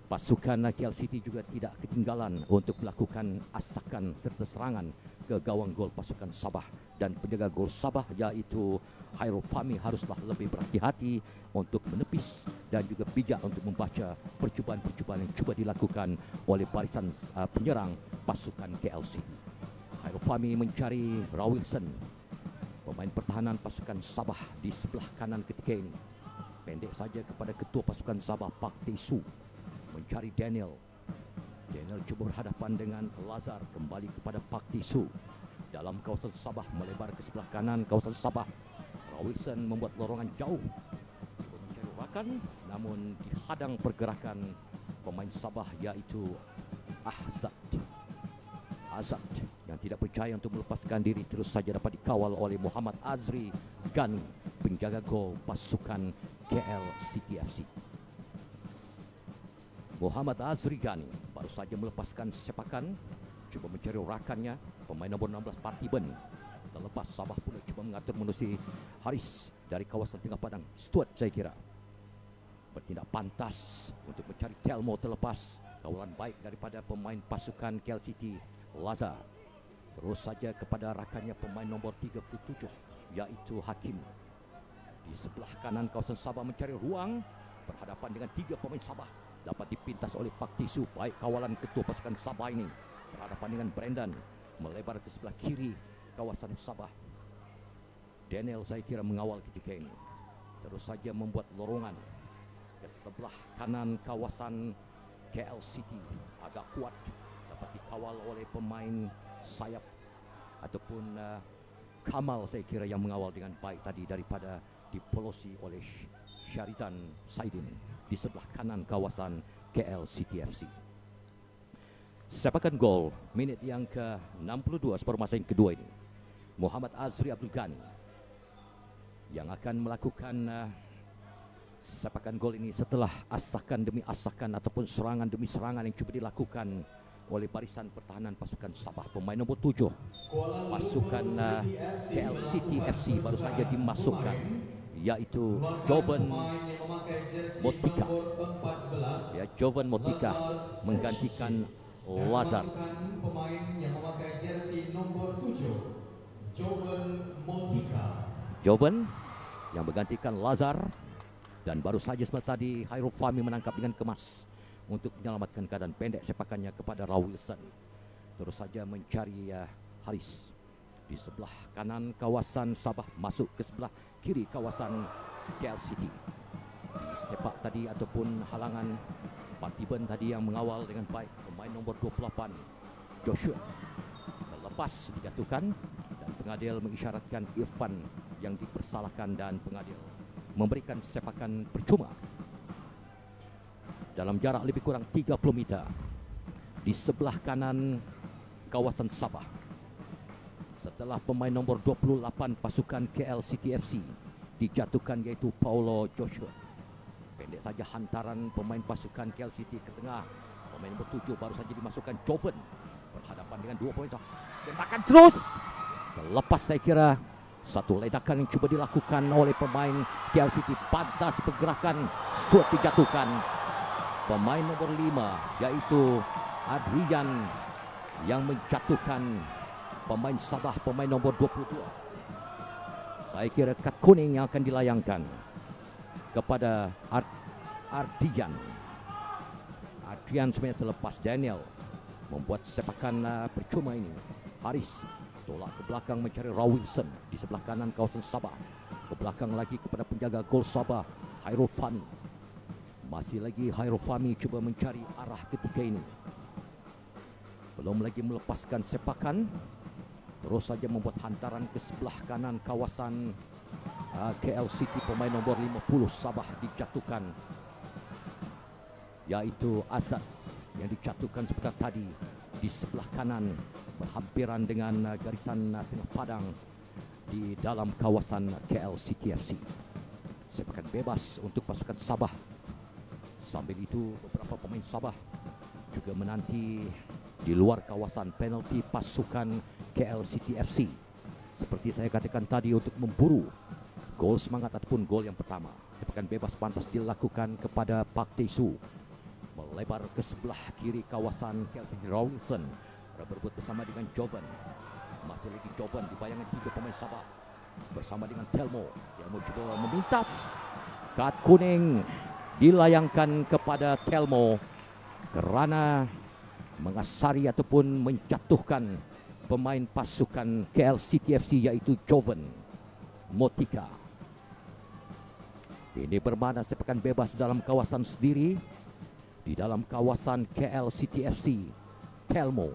pasukan KL City juga tidak ketinggalan untuk melakukan asakan serta serangan ke gawang gol pasukan Sabah, dan penjaga gol Sabah yaitu Khairul Fahmi haruslah lebih berhati-hati untuk menepis dan juga bijak untuk membaca percubaan-percubaan yang cuba dilakukan oleh barisan penyerang pasukan KL City. Khairul Fahmi mencari Rawilson, pemain pertahanan pasukan Sabah, di sebelah kanan ketika ini. Pendek saja kepada ketua pasukan Sabah, Pak Tesu, mencari Daniel. Daniel cuba berhadapan dengan Lazar, kembali kepada Pak Tisu. Dalam kawasan Sabah, melebar ke sebelah kanan kawasan Sabah. Rawilson membuat lorongan jauh, cuba mencari rakan, namun dihadang pergerakan pemain Sabah yaitu Azad yang tidak percaya untuk melepaskan diri, terus saja dapat dikawal oleh Muhammad Azri Gani, penjaga gol pasukan KL City FC. Muhammad Azri Gani baru saja melepaskan sepakan, cuba mencari rakannya, pemain nomor 16 Partiban. Terlepas, Sabah pula cuba mengatur menusi Haris dari kawasan tengah padang. Stuart saya kira bertindak pantas untuk mencari Telmo, terlepas. Kawalan baik daripada pemain pasukan KL City, Lazar. Terus saja kepada rakannya pemain nomor 37 yaitu Hakim. Di sebelah kanan kawasan Sabah mencari ruang, berhadapan dengan 3 pemain Sabah. Dapat dipintas oleh Pak Tisu. Baik kawalan ketua pasukan Sabah ini berhadapan dengan Brendan, melebar ke sebelah kiri kawasan Sabah. Daniel saya kira mengawal ketika ini, terus saja membuat lorongan ke sebelah kanan kawasan KL City. Agak kuat, dapat dikawal oleh pemain sayap ataupun Kamal saya kira yang mengawal dengan baik tadi, daripada dipolosi oleh Shahrizan Saidin di sebelah kanan kawasan KL City FC. Sepakan gol minit yang ke-62 separuh masa yang kedua ini. Muhammad Azri Abdul Ghani yang akan melakukan sepakan gol ini setelah asakan demi asakan ataupun serangan demi serangan yang cuba dilakukan oleh barisan pertahanan pasukan Sabah. Pemain nomor 7 pasukan KL City FC baru saja dimasukkan, yaitu Jovan Motika. Ya, Jovan Motika menggantikan Lazar. Pemain yang memakai jersey nomor 7, Jovan Motika. Jovan yang menggantikan Lazar, dan baru saja sebentar tadi Khairul Fahmi menangkap dengan kemas untuk menyelamatkan keadaan. Pendek sepakannya kepada Rawilson. Terus saja mencari Haris di sebelah kanan kawasan Sabah, masuk ke sebelah kiri kawasan KL City. Di sepak tadi ataupun halangan Partiban tadi yang mengawal dengan baik pemain nomor 28 Joshua. Terlepas dijatuhkan dan pengadil mengisyaratkan Irfan yang dipersalahkan, dan pengadil memberikan sepakan percuma dalam jarak lebih kurang 30 meter di sebelah kanan kawasan Sabah. Setelah pemain nomor 28 pasukan KL City FC dijatuhkan yaitu Paulo Joshua. Pendek saja hantaran pemain pasukan KL City ke tengah. Pemain nomor 7 baru saja dimasukkan Jovan, berhadapan dengan 2 pemain. Tembakan terus. Terlepas saya kira satu ledakan yang cuba dilakukan oleh pemain KL City. Pantas pergerakan, Stuart dijatuhkan. Pemain nomor 5 yaitu Adrian yang menjatuhkan pemain Sabah, pemain nomor 22. Saya kira kad kuning yang akan dilayangkan kepada Ardian. Ardian sebenarnya terlepas. Daniel membuat sepakan percuma ini. Haris tolak ke belakang mencari Rawilson di sebelah kanan kawasan Sabah. Ke belakang lagi kepada penjaga gol Sabah, Hairul Fahmi. Masih lagi Hairul Fahmi cuba mencari arah ketika ini. Belum lagi melepaskan sepakan. Terus saja membuat hantaran ke sebelah kanan kawasan KL City. Pemain nombor 50 Sabah dijatuhkan, yaitu Azad, yang dijatuhkan seperti tadi di sebelah kanan berhampiran dengan garisan tengah padang di dalam kawasan KL City FC. Sepakan bebas untuk pasukan Sabah. Sambil itu beberapa pemain Sabah juga menanti di luar kawasan penalti pasukan KL City FC. Seperti saya katakan tadi, untuk memburu gol semangat ataupun gol yang pertama. Sepakan bebas pantas dilakukan kepada Park Tae-soo. Melebar ke sebelah kiri kawasan KL City. Rawilson berebut bersama dengan Jovan. Masih lagi Jovan di bayangan 3 pemain Sabah bersama dengan Telmo. Telmo coba memintas. Kad kuning dilayangkan kepada Telmo kerana mengasari ataupun menjatuhkan pemain pasukan KL City FC, yaitu Jovan Motika. Ini bermakna sepakan bebas dalam kawasan sendiri. Di dalam kawasan KL City FC, Telmo.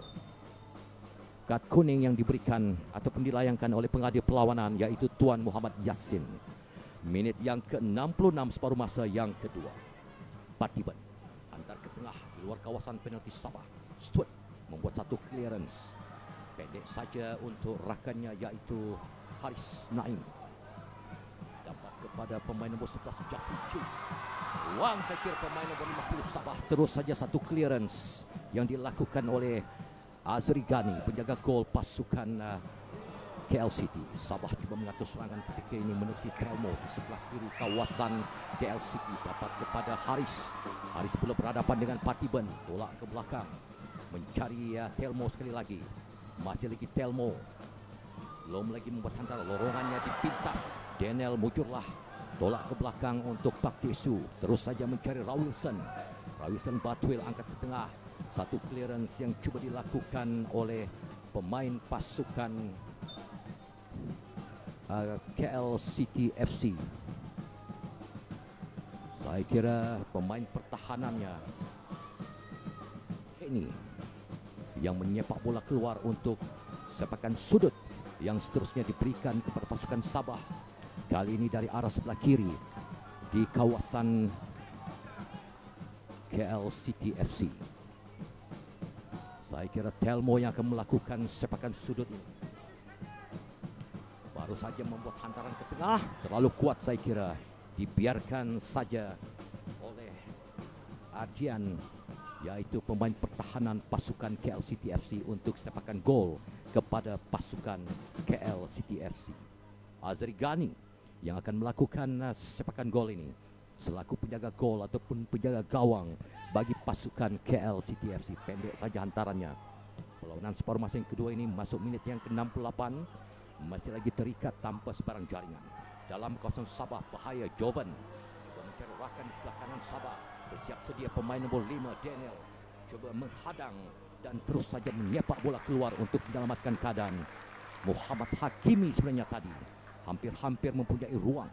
Kad kuning yang diberikan ataupun dilayangkan oleh pengadil perlawanan, yaitu Tuan Muhammad Yassin. Minit yang ke-66 separuh masa yang kedua. Patiban antar ke tengah di luar kawasan penalti Sabah. Stuart membuat satu clearance pendek saja untuk rakannya, yaitu Haris Naim. Dapat kepada pemain nombor 11 Jafri J. Wang, saya kira pemain nombor 50 Sabah. Terus saja satu clearance yang dilakukan oleh Azri Ghani, penjaga gol pasukan KL City. Sabah cuba mengatur serangan ketika ini menerusi Telmo di sebelah kiri kawasan KL City. Dapat kepada Haris. Haris pula berhadapan dengan Patiban. Tolak ke belakang mencari Telmo sekali lagi. Masih lagi Telmo. Belum lagi membuat hantaran, lorongannya dipintas. Daniel Mujurlah tolak ke belakang untuk Park Tae-soo. Terus saja mencari Rawilson. Rawilson Batwil angkat ke tengah. Satu clearance yang cuba dilakukan oleh pemain pasukan KL City FC. Saya kira pemain pertahanannya ini yang menyepak bola keluar untuk sepakan sudut yang seterusnya diberikan kepada pasukan Sabah. Kali ini dari arah sebelah kiri di kawasan KL City FC. Saya kira Telmo yang akan melakukan sepakan sudut ini. Baru saja membuat hantaran ke tengah. Terlalu kuat saya kira. Dibiarkan saja oleh Ardian, yaitu pemain pertahanan pasukan KL City FC, untuk sepakan gol kepada pasukan KL City FC. Azri Ghani yang akan melakukan sepakan gol ini selaku penjaga gol ataupun penjaga gawang bagi pasukan KL City FC. Pendek saja hantarannya. Perlawanan separuh masa yang kedua ini masuk minit yang ke-68. Masih lagi terikat tanpa sebarang jaringan. Dalam kawasan Sabah, bahaya Jovan coba mencari rakan di sebelah kanan Sabah. Bersiap sedia pemain nombor 5 Daniel coba menghadang dan terus saja menyepak bola keluar untuk menyelamatkan keadaan. Muhammad Hakimi sebenarnya tadi hampir-hampir mempunyai ruang.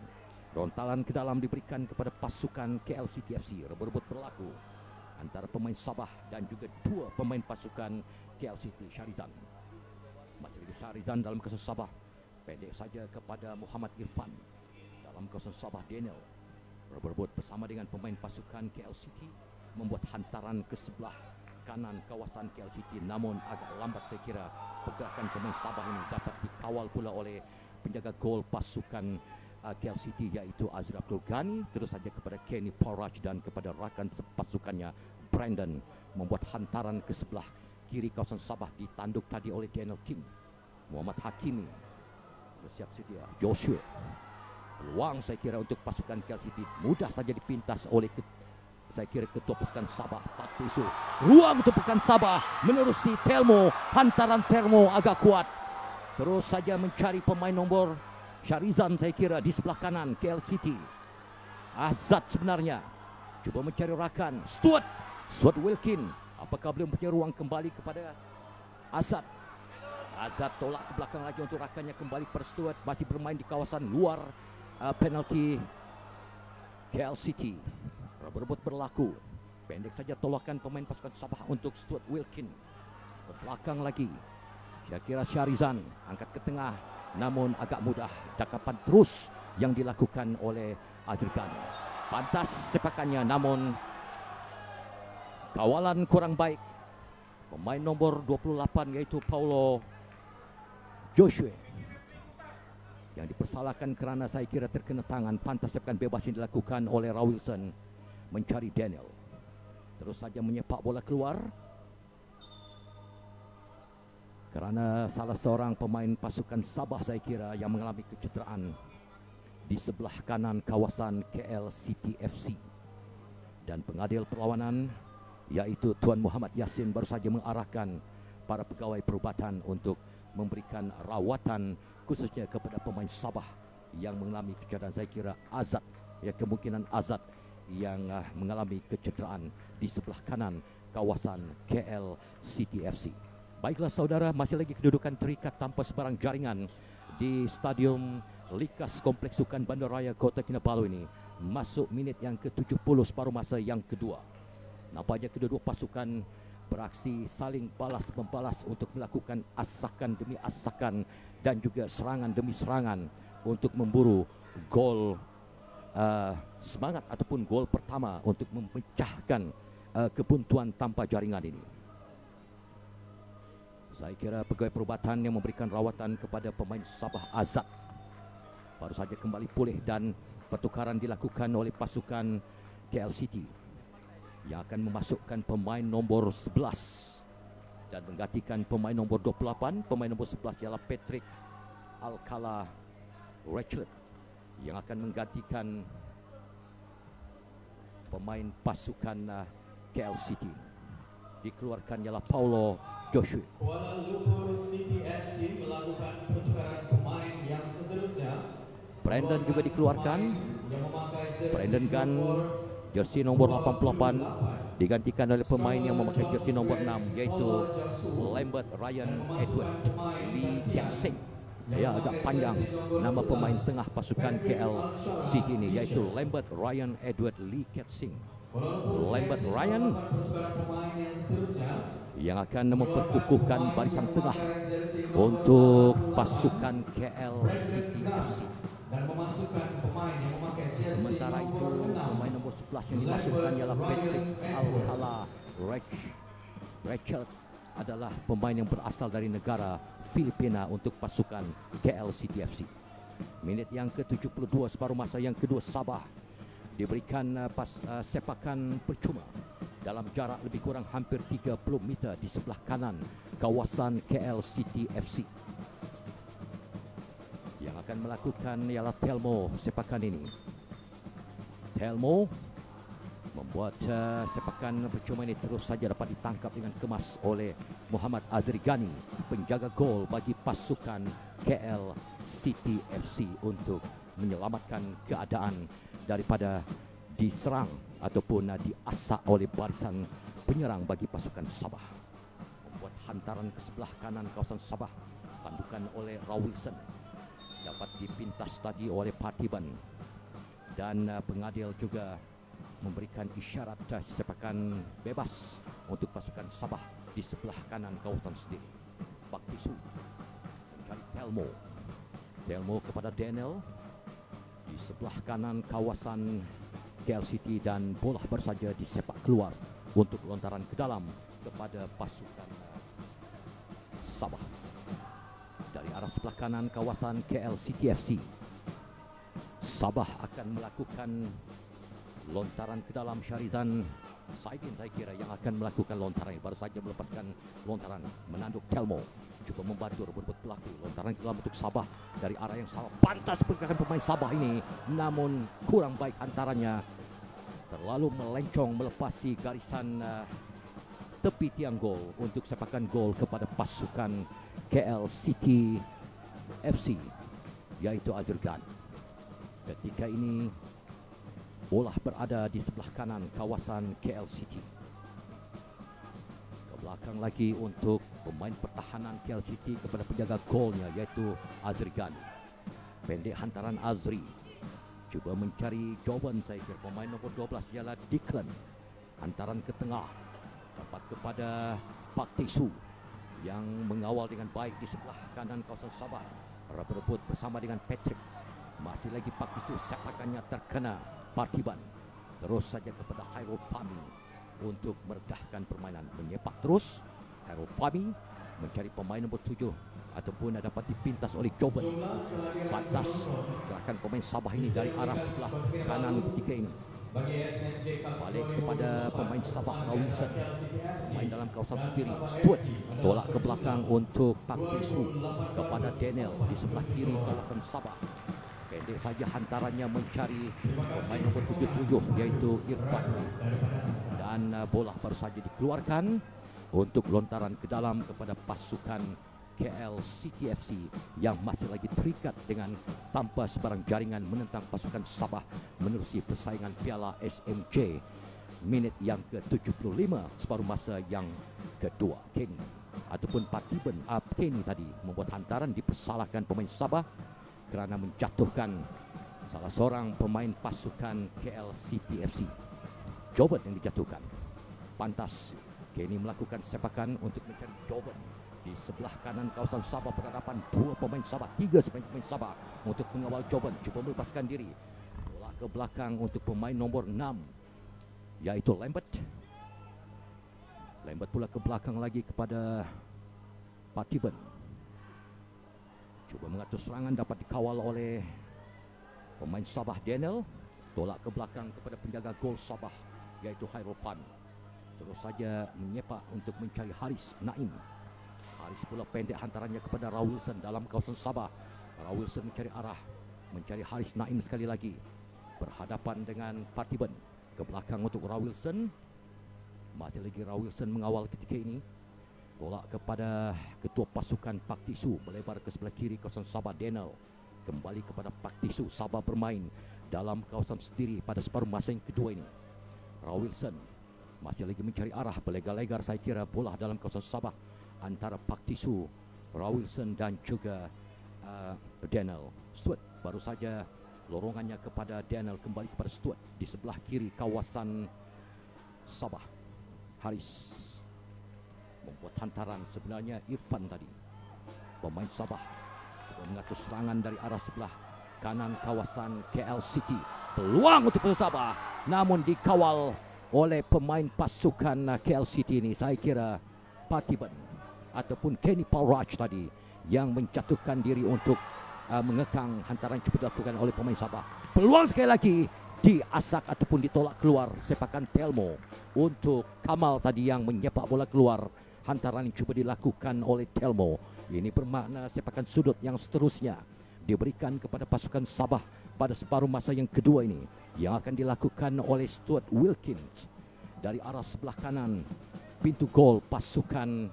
Rontalan ke dalam diberikan kepada pasukan KL City FC. Rebut berlaku antara pemain Sabah dan juga dua pemain pasukan KL City. Syarizan. Masih lagi Syarizan dalam kawasan Sabah. Pendek saja kepada Muhammad Irfan. Dalam kawasan Sabah, Daniel berebut bersama dengan pemain pasukan KL City, membuat hantaran ke sebelah kanan kawasan KL City. Namun agak lambat saya kira pergerakan pemain Sabah ini. Dapat dikawal pula oleh penjaga gol pasukan KL City, yaitu Azri Abdul Ghani. Terus saja kepada Kenny Poraj dan kepada rakan sepasukannya Brandon, membuat hantaran ke sebelah kiri kawasan Sabah. Ditanduk tadi oleh Daniel Ting. Muhammad Hakimi bersiap sedia. Joshua. Peluang saya kira untuk pasukan KL City mudah saja dipintas oleh saya kira ketua pasukan Sabah, Park Tae-soo. Ruang untuk pasukan Sabah menerusi Telmo. Hantaran Telmo agak kuat. Terus saja mencari pemain nombor Syarizan saya kira di sebelah kanan KL City. Azad sebenarnya coba mencari rakan. Stuart Wilkin Apakah beliau punya ruang kembali kepada Azad? Azad tolak ke belakang lagi untuk rakannya kembali kepada Stuart. Masih bermain di kawasan luar penalti KL City. Berebut berlaku. Pendek saja tolakan pemain pasukan Sabah untuk Stuart Wilkin. Ke belakang lagi. Syakira Syarizan angkat ke tengah. Namun agak mudah. Dakapan terus yang dilakukan oleh Azri Ghani. Pantas sepakannya namun kawalan kurang baik. Pemain nomor 28 yaitu Paulo Joshua yang dipersalahkan kerana saya kira terkena tangan. Pantas sepakan bebas yang dilakukan oleh Rawilson mencari Daniel. Terus saja menyepak bola keluar kerana salah seorang pemain pasukan Sabah saya kira yang mengalami kecederaan di sebelah kanan kawasan KL City FC. Dan pengadil perlawanan yaitu Tuan Muhammad Yassin baru saja mengarahkan para pegawai perubatan untuk memberikan rawatan khususnya kepada pemain Sabah yang mengalami kecederaan. Saya kira Azad, ya kemungkinan Azad yang mengalami kecederaan di sebelah kanan kawasan KL City FC. Baiklah saudara, masih lagi kedudukan terikat tanpa sebarang jaringan di Stadium Likas Kompleks Sukan Bandaraya Kota Kinabalu ini. Masuk minit yang ke-70 separuh masa yang kedua. Nampaknya kedua-dua pasukan beraksi saling balas-membalas untuk melakukan asakan demi asakan dan juga serangan demi serangan untuk memburu gol semangat ataupun gol pertama untuk memecahkan kebuntuan tanpa jaringan ini. Saya kira pegawai perubatan yang memberikan rawatan kepada pemain Sabah Azad baru saja kembali pulih dan pertukaran dilakukan oleh pasukan KL City yang akan memasukkan pemain nombor 11 dan menggantikan pemain nombor 28. Pemain nombor 11 ialah Patrick Alcala Rachlet yang akan menggantikan pemain pasukan KL City. Dikeluarkan ialah Paulo Joshua. Kuala Lumpur City FC melakukan pertukaran pemain yang seterusnya. Brandon juga dikeluarkan. Brandon Gunn jersey nomor 88 digantikan oleh pemain yang memakai jersey nomor 6 yaitu Lambert Ryan Edward Lee Kiat Sing. Ya, agak panjang nama pemain tengah pasukan KL City ini yaitu Lambert Ryan Edward Lee Kiat Sing. Lambert Ryan yang akan memperkukuhkan barisan tengah untuk pasukan KL City FC. Dan memasukkan pemain yang memakai jersey Sementara itu pemain nombor 11 yang dimasukkan ialah Patrick Alcala Rachel adalah pemain yang berasal dari negara Filipina untuk pasukan KL City FC. Minit yang ke-72 separuh masa yang kedua Sabah diberikan sepakan percuma dalam jarak lebih kurang hampir 30 meter di sebelah kanan kawasan KL City FC. Yang akan melakukan ialah Telmo sepakan ini. Telmo membuat sepakan percuma ini terus saja dapat ditangkap dengan kemas oleh Muhammad Azri Ghani, penjaga gol bagi pasukan KL City FC untuk menyelamatkan keadaan daripada diserang ataupun diasak oleh barisan penyerang bagi pasukan Sabah. Membuat hantaran ke sebelah kanan kawasan Sabah, pandukan oleh Rawilson. Dapat dipintas tadi oleh Partiban dan pengadil juga memberikan isyarat sepakan bebas untuk pasukan Sabah di sebelah kanan kawasan sendiri. Baktisu mencari Telmo kepada Daniel di sebelah kanan kawasan KL City dan bola baru saja disepak keluar untuk lontaran ke dalam kepada pasukan Sabah. Dari arah sebelah kanan kawasan KL City FC, Sabah akan melakukan lontaran ke dalam. Syarizan Saidin saya kira yang akan melakukan lontaran ini. Baru saja melepaskan lontaran menanduk Telmo, cuba membantu berebut pelaku. Lontaran ke dalam untuk Sabah dari arah yang sama. Pantas pergerakan pemain Sabah ini, namun kurang baik hantarannya, terlalu melencong melepasi garisan tepi tiang gol untuk sepakan gol kepada pasukan KL City FC yaitu Azri Ghani. Ketika ini bola berada di sebelah kanan kawasan KL City. belakang lagi untuk pemain pertahanan KL City kepada penjaga golnya iaitu Azri Ghani. Pendek hantaran Azri. Cuba mencari jawaban saya kira pemain nombor 12 ialah Declan. Hantaran ke tengah. Dapat kepada Pak Tisu yang mengawal dengan baik di sebelah kanan kawasan Sabah. Berebut bersama dengan Patrick. Masih lagi Pak Tisu, sepakannya terkena Partiban. Terus saja kepada Khairul Fahmi untuk meredahkan permainan. Menyepak terus. Khairul Fahmi mencari pemain nombor 7 ataupun dapat dipintas oleh Joven. Pantas gerakan pemain Sabah ini dari arah sebelah kanan ketika ini. Balik kepada pemain Sabah Rawinson. Main dalam kawasan sendiri. Stuart tolak ke belakang untuk Pak Tisu kepada Daniel di sebelah kiri kawasan Sabah. Pendek saja hantarannya mencari pemain nombor 77 iaitu Irfan. Dan bola baru saja dikeluarkan untuk lontaran ke dalam kepada pasukan KL City FC yang masih lagi terikat dengan tanpa sebarang jaringan menentang pasukan Sabah menerusi persaingan Piala SMJ minit yang ke-75 separuh masa yang kedua. Kenny ataupun Patiben Kenny tadi membuat hantaran, dipersalahkan pemain Sabah kerana menjatuhkan salah seorang pemain pasukan KL City FC. Joven yang dijatuhkan. Pantas Kenny melakukan sepakan untuk mencari Joven di sebelah kanan kawasan Sabah berhadapan dua pemain Sabah, tiga pemain Sabah untuk mengawal Joven. Cuba melepaskan diri. Bola ke belakang untuk pemain nombor 6 yaitu Lambert. Lambert pula ke belakang lagi kepada Patiben. Cuba mengatur serangan, dapat dikawal oleh pemain Sabah Daniel. Tolak ke belakang kepada penjaga gol Sabah yaitu Khairul Fahmi. Terus saja menyepak untuk mencari Haris Naim. Haris pula pendek hantarannya kepada Rawilson dalam kawasan Sabah. Rawilson mencari arah, mencari Haris Naim sekali lagi. Berhadapan dengan Patiben. Ke belakang untuk Rawilson. Masih lagi Rawilson mengawal ketika ini. Tolak kepada ketua pasukan Pak Tisu, melebar ke sebelah kiri kawasan Sabah Daniel. Kembali kepada Pak Tisu, Sabah bermain dalam kawasan sendiri pada separuh masa yang kedua ini. Rawilson masih lagi mencari arah, berlegar-legar saya kira bola dalam kawasan Sabah antara Pak Tisu, Rawilson dan juga Daniel. Stuart baru saja lorongannya kepada Daniel, kembali kepada Stuart di sebelah kiri kawasan Sabah. Haris membuat hantaran, sebenarnya Irfan tadi pemain Sabah cuba mengatur serangan dari arah sebelah kanan kawasan KL City. Peluang untuk Sabah namun dikawal oleh pemain pasukan KL City ini. Saya kira Patiben ataupun Kenny Paul Raj tadi yang menjatuhkan diri untuk mengekang hantaran cuba dilakukan oleh pemain Sabah. Peluang sekali lagi diasak ataupun ditolak keluar. Sepakan Telmo untuk Kamal tadi yang menyepak bola keluar. Hantaran yang cuba dilakukan oleh Telmo. Ini bermakna sepakan sudut yang seterusnya diberikan kepada pasukan Sabah pada separuh masa yang kedua ini, yang akan dilakukan oleh Stuart Wilkins dari arah sebelah kanan pintu gol pasukan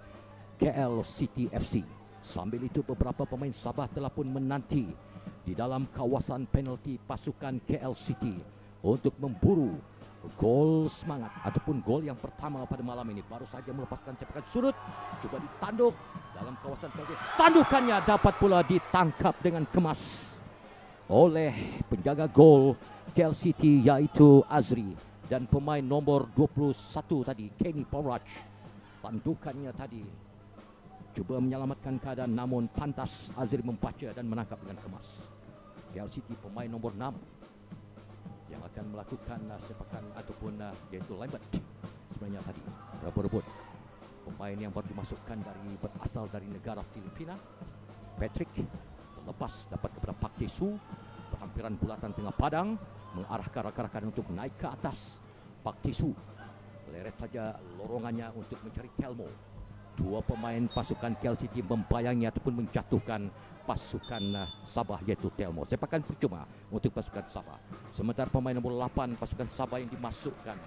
KL City FC. Sambil itu beberapa pemain Sabah telah pun menanti di dalam kawasan penalti pasukan KL City untuk memburu gol semangat ataupun gol yang pertama pada malam ini. Baru saja melepaskan sepakan sudut, coba ditanduk dalam kawasan penalti. Tandukannya dapat pula ditangkap dengan kemas oleh penjaga gol KL City yaitu Azri dan pemain nomor 21 tadi Kenny Pauraj. Tandukannya tadi coba menyelamatkan keadaan, namun pantas Azri membaca dan menangkap dengan kemas. KL City pemain nomor 6 yang akan melakukan sepakan ataupun yaitu Lambert sebenarnya tadi rebut pemain yang baru dimasukkan berasal dari negara Filipina. Patrick terlepas dapat kepada Pak Tesu, berhampiran bulatan tengah padang, mengarahkan rakan-rakan untuk naik ke atas. Pak Tesu leret saja lorongannya untuk mencari Telmo. Dua pemain pasukan KL City membayangi ataupun menjatuhkan pasukan Sabah yaitu Telmo. Sepakan percuma untuk pasukan Sabah. Sementara pemain nomor 8 pasukan Sabah yang dimasukkan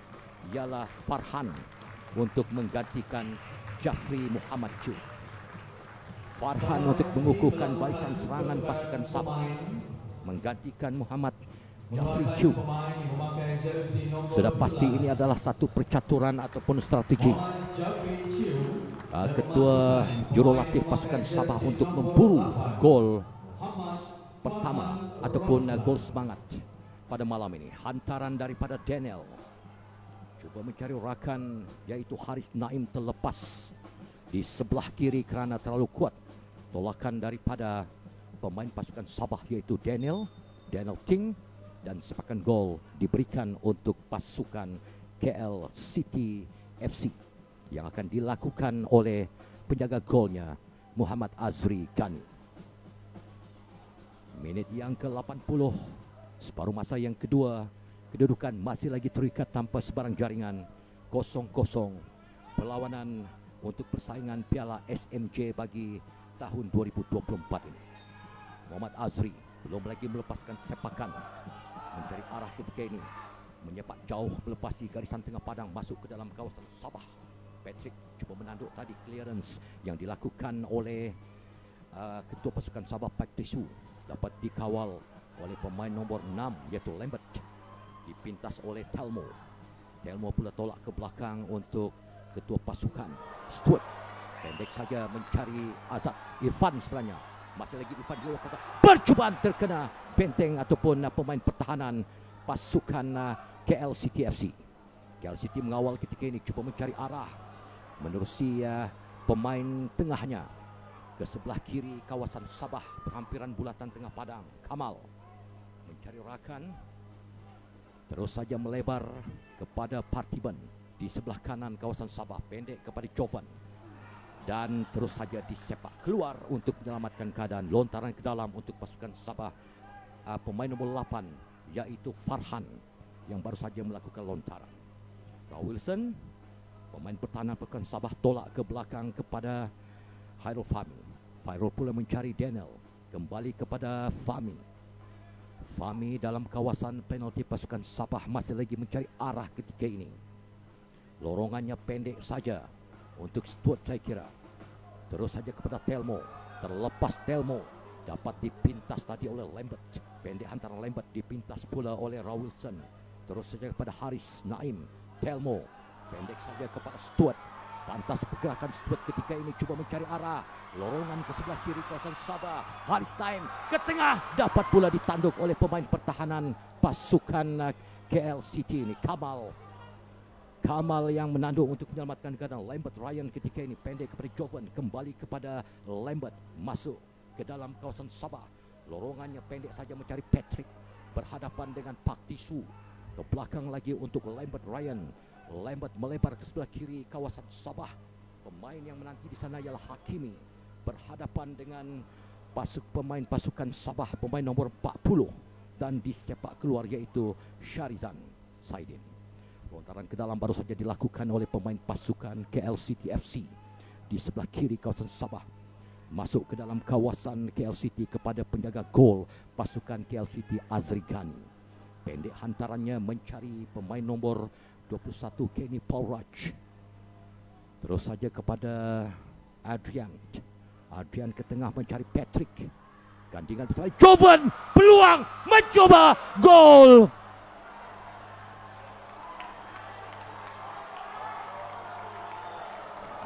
ialah Farhan untuk menggantikan Jafri Muhammad Ju. Farhan untuk mengukuhkan barisan serangan pasukan Sabah, menggantikan Muhammad Jeffrey Chu. Sudah pasti ini adalah satu percaturan ataupun strategi ketua jurulatih pasukan Sabah untuk memburu gol pertama ataupun gol semangat pada malam ini. Hantaran daripada Daniel, cuba mencari rakan yaitu Haris Naim, terlepas di sebelah kiri kerana terlalu kuat tolakan daripada pemain pasukan Sabah yaitu Daniel Ting, dan sepakan gol diberikan untuk pasukan KL City FC yang akan dilakukan oleh penjaga golnya Muhammad Azri Gani. Minit yang ke-80, separuh masa yang kedua, kedudukan masih lagi terikat tanpa sebarang jaringan, 0-0. Perlawanan untuk persaingan Piala SMJ bagi tahun 2024 ini. Muhammad Azri belum lagi melepaskan sepakan, mencari arah ketika ini, menyepak jauh melepasi garisan tengah padang masuk ke dalam kawasan Sabah. Patrick cuba menanduk tadi clearance yang dilakukan oleh ketua pasukan Sabah Pak Tisu, dapat dikawal oleh pemain nombor 6 iaitu Lambert, dipintas oleh Telmo pula tolak ke belakang untuk ketua pasukan Stuart. Pendek saja mencari Azad Irfan, sebenarnya masih lagi Irfan di luar kota. Percubaan terkena benteng ataupun pemain pertahanan pasukan KL City FC. KL City mengawal ketika ini, cuba mencari arah menerusi pemain tengahnya ke sebelah kiri kawasan Sabah, berhampiran bulatan tengah padang. Kamal mencari rakan, terus saja melebar kepada Partiban di sebelah kanan kawasan Sabah, pendek kepada Jovan, dan terus saja disepak keluar untuk menyelamatkan keadaan. Lontaran ke dalam untuk pasukan Sabah, pemain nomor 8 yaitu Farhan yang baru saja melakukan lontaran. Wilson, pemain pertahanan pasukan Sabah, tolak ke belakang kepada Khairul Fahmi. Khairul pula mencari Daniel, kembali kepada Fahmi. Fahmi dalam kawasan penalti pasukan Sabah masih lagi mencari arah ketika ini. Lorongannya pendek saja untuk Stuart saya kira. Terus saja kepada Telmo, terlepas Telmo, dapat dipintas tadi oleh Lambert. Pendek hantaran Lambert dipintas pula oleh Rawilson. Terus saja kepada Haris Naim. Telmo pendek saja kepada Stuart. Pantas pergerakan Stuart ketika ini, cuba mencari arah. Lorongan ke sebelah kiri kawasan Sabah. Haris Naim ke tengah, dapat pula ditanduk oleh pemain pertahanan pasukan KL City ini. Kamal yang menanduk untuk menyelamatkan keadaan. Lambert Ryan ketika ini pendek kepada Jovan, kembali kepada Lambert, masuk ke dalam kawasan Sabah. Lorongannya pendek saja mencari Patrick, berhadapan dengan Pak Tisu. Ke belakang lagi untuk Lambert Ryan. Lambert melebar ke sebelah kiri kawasan Sabah. Pemain yang menanti di sana ialah Hakimi, berhadapan dengan pemain pasukan Sabah, pemain nomor 40, dan disepak keluar yaitu Syarizan Saidin. Lontaran ke dalam baru saja dilakukan oleh pemain pasukan KL City FC di sebelah kiri kawasan Sabah. Masuk ke dalam kawasan KL City kepada penjaga gol pasukan KL City Azri Gani. Pendek hantarannya mencari pemain nomor 21 Kenny Pauraj. Terus saja kepada Adrian ke tengah mencari Patrick. Gandingan bersama Jovan, peluang mencoba gol.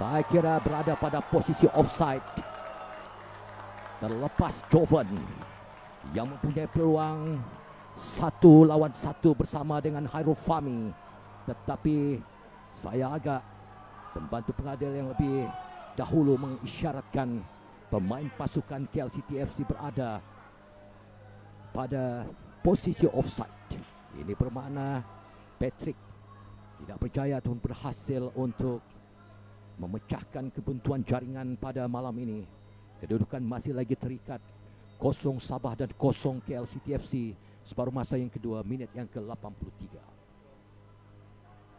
Saya kira berada pada posisi offside. Terlepas Jovan yang mempunyai peluang 1 lawan 1 bersama dengan Khairul Fahmi. Tetapi saya agak pembantu pengadil yang lebih dahulu mengisyaratkan pemain pasukan KL City FC berada pada posisi offside. Ini bermakna Patrick tidak berjaya atau berhasil untuk memecahkan kebuntuan jaringan pada malam ini. Kedudukan masih lagi terikat 0 Sabah dan 0 KL City FC. Separuh masa yang kedua, minit yang ke-83.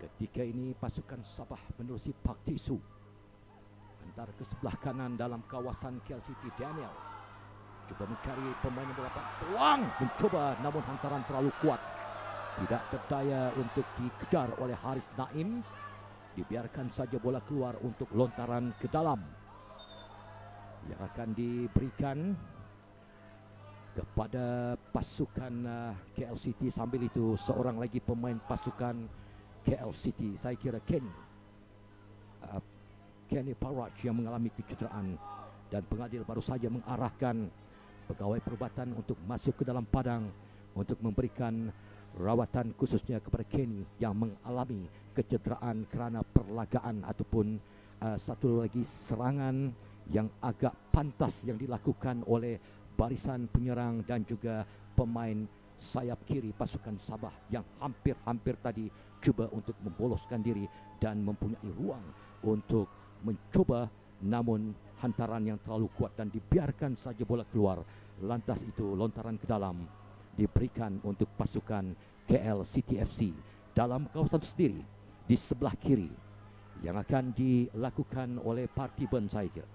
Ketika ini pasukan Sabah menerusi Pak Tisu. Antara ke sebelah kanan dalam kawasan KL City, Daniel coba mencari pemain nomor 8. Peluang mencoba, namun hantaran terlalu kuat. Tidak berdaya untuk dikejar oleh Haris Naim. Dibiarkan saja bola keluar untuk lontaran ke dalam yang akan diberikan kepada pasukan KL City. Sambil itu seorang lagi pemain pasukan KL City, saya kira Kenny Parach yang mengalami kecederaan, dan pengadil baru saja mengarahkan pegawai perubatan untuk masuk ke dalam padang untuk memberikan rawatan khususnya kepada Kenny yang mengalami kecederaan kerana perlagaan ataupun satu lagi serangan yang agak pantas yang dilakukan oleh barisan penyerang dan juga pemain sayap kiri pasukan Sabah yang hampir-hampir tadi cuba untuk memboloskan diri dan mempunyai ruang untuk mencoba, namun hantaran yang terlalu kuat dan dibiarkan saja bola keluar. Lantas itu lontaran ke dalam diberikan untuk pasukan KL City FC dalam kawasan sendiri di sebelah kiri yang akan dilakukan oleh Parthiban, saya kira.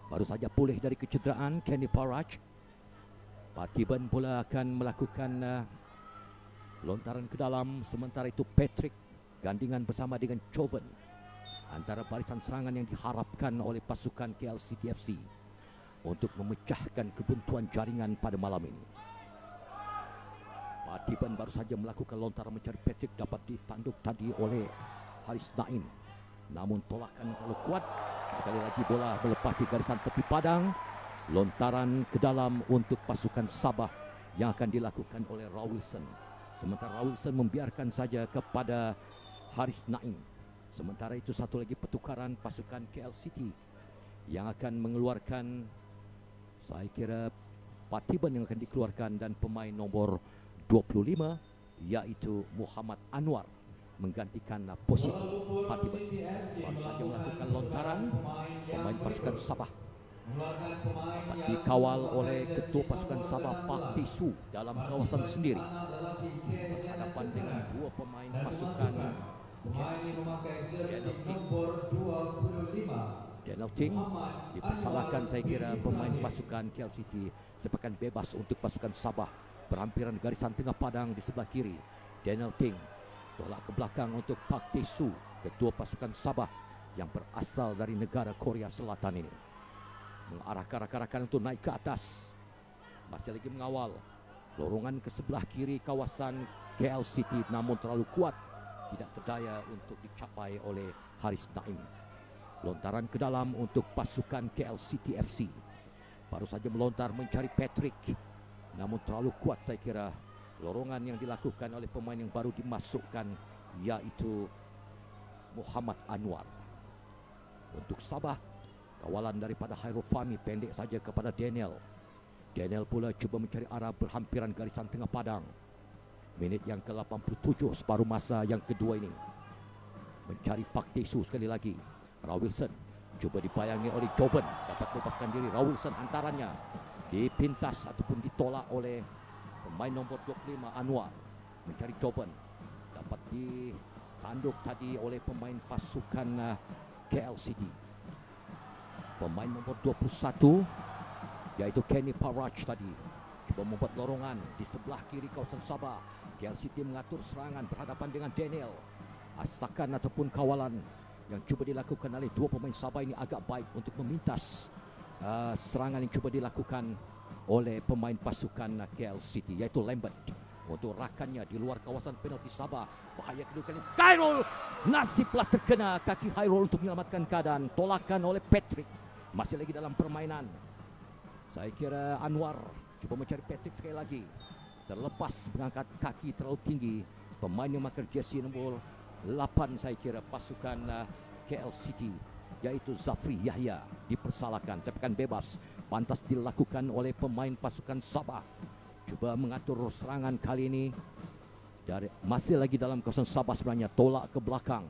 Baru saja pulih dari kecederaan Kenny Parach. Parthiban pula akan melakukan lontaran ke dalam. Sementara itu Patrick gandingan bersama dengan Joven antara barisan serangan yang diharapkan oleh pasukan KL City FC untuk memecahkan kebuntuan jaringan pada malam ini. Parthiban baru saja melakukan lontaran mencari Patrick, dapat ditanduk tadi oleh Haris Naim, namun tolakan terlalu kuat. Sekali lagi bola melepasi garisan tepi padang. Lontaran ke dalam untuk pasukan Sabah yang akan dilakukan oleh Rawilson. Sementara Rawilson membiarkan saja kepada Haris Naim. Sementara itu satu lagi pertukaran pasukan KL City yang akan mengeluarkan, saya kira Parthiban yang akan dikeluarkan, dan pemain nomor 25 yaitu Muhammad Anwar menggantikan posisi Parthiban. Baru saja melakukan lontaran pemain pasukan Sabah dapat dikawal oleh ketua pasukan Sabah Pak Tisu dalam kawasan sendiri berhadapan dengan dua pemain pasukan Daniel Ting. Dipersalahkan saya kira pemain pasukan KL City sepakan bebas untuk pasukan Sabah. Berhampiran garisan tengah padang di sebelah kiri. Daniel Ting tolak ke belakang untuk Pak Tisu, ketua pasukan Sabah yang berasal dari negara Korea Selatan ini. Mengarah-arahkan untuk naik ke atas. Masih lagi mengawal. Lorongan ke sebelah kiri kawasan KL City namun terlalu kuat, tidak terdaya untuk dicapai oleh Haris Naim. Lontaran ke dalam untuk pasukan KL City FC. Baru saja melontar mencari Patrick, namun terlalu kuat saya kira lorongan yang dilakukan oleh pemain yang baru dimasukkan yaitu Muhammad Anwar. Untuk Sabah, kawalan daripada Hairul Fahmi pendek saja kepada Daniel. Daniel pula cuba mencari arah berhampiran garisan tengah padang. Minit yang ke-87 separuh masa yang kedua ini. Mencari Pak Tesu sekali lagi. Rawilson cuba dibayangi oleh Joven, dapat melepaskan diri. Rawilson antaranya dipintas ataupun ditolak oleh pemain nomor 25 Anwar. Mencari Joven, dapat ditanduk tadi oleh pemain pasukan KL City. Pemain nomor 21 yaitu Kenny Parach tadi cuba membuat lorongan di sebelah kiri kawasan Sabah. KL City mengatur serangan berhadapan dengan Daniel. Asakan ataupun kawalan yang cuba dilakukan oleh dua pemain Sabah ini agak baik untuk memintas serangan yang cuba dilakukan oleh pemain pasukan KL City yaitu Lambert. Untuk rakannya di luar kawasan penalti Sabah. Bahaya kedua kali Khairul, nasiblah terkena kaki Khairul untuk menyelamatkan keadaan. Tolakan oleh Patrick, masih lagi dalam permainan. Saya kira Anwar cuba mencari Patrick sekali lagi. Terlepas mengangkat kaki terlalu tinggi. Pemain yang memakai jersey nombor 8 saya kira pasukan KL City yaitu Zafri Yahya dipersalahkan. Sepakan bebas pantas dilakukan oleh pemain pasukan Sabah. Cuba mengatur serangan kali ini dari masih lagi dalam kawasan Sabah sebenarnya. Tolak ke belakang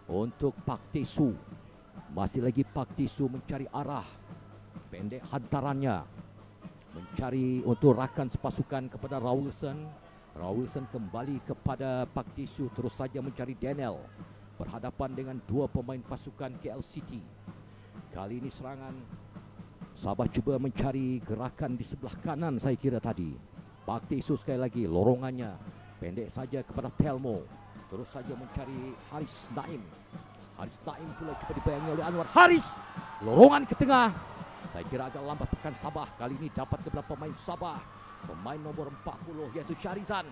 untuk Pak Tisu. Masih lagi Pak Tisu mencari arah. Pendek hantarannya. Mencari untuk rakan sepasukan kepada Rawilson. Rawilson kembali kepada Pak Tisu, terus saja mencari Daniel. Berhadapan dengan dua pemain pasukan KL City. Kali ini serangan Sabah cuba mencari gerakan di sebelah kanan saya kira tadi. Pak Tisu sekali lagi lorongannya pendek saja kepada Telmo. Terus saja mencari Haris Naim. Haris Naim pula cuba dibayangi oleh Anwar. Haris lorongan ke tengah. Saya kira agak lambat pekan Sabah. Kali ini dapat kepada pemain Sabah. Pemain nomor 40 iaitu Syarizan.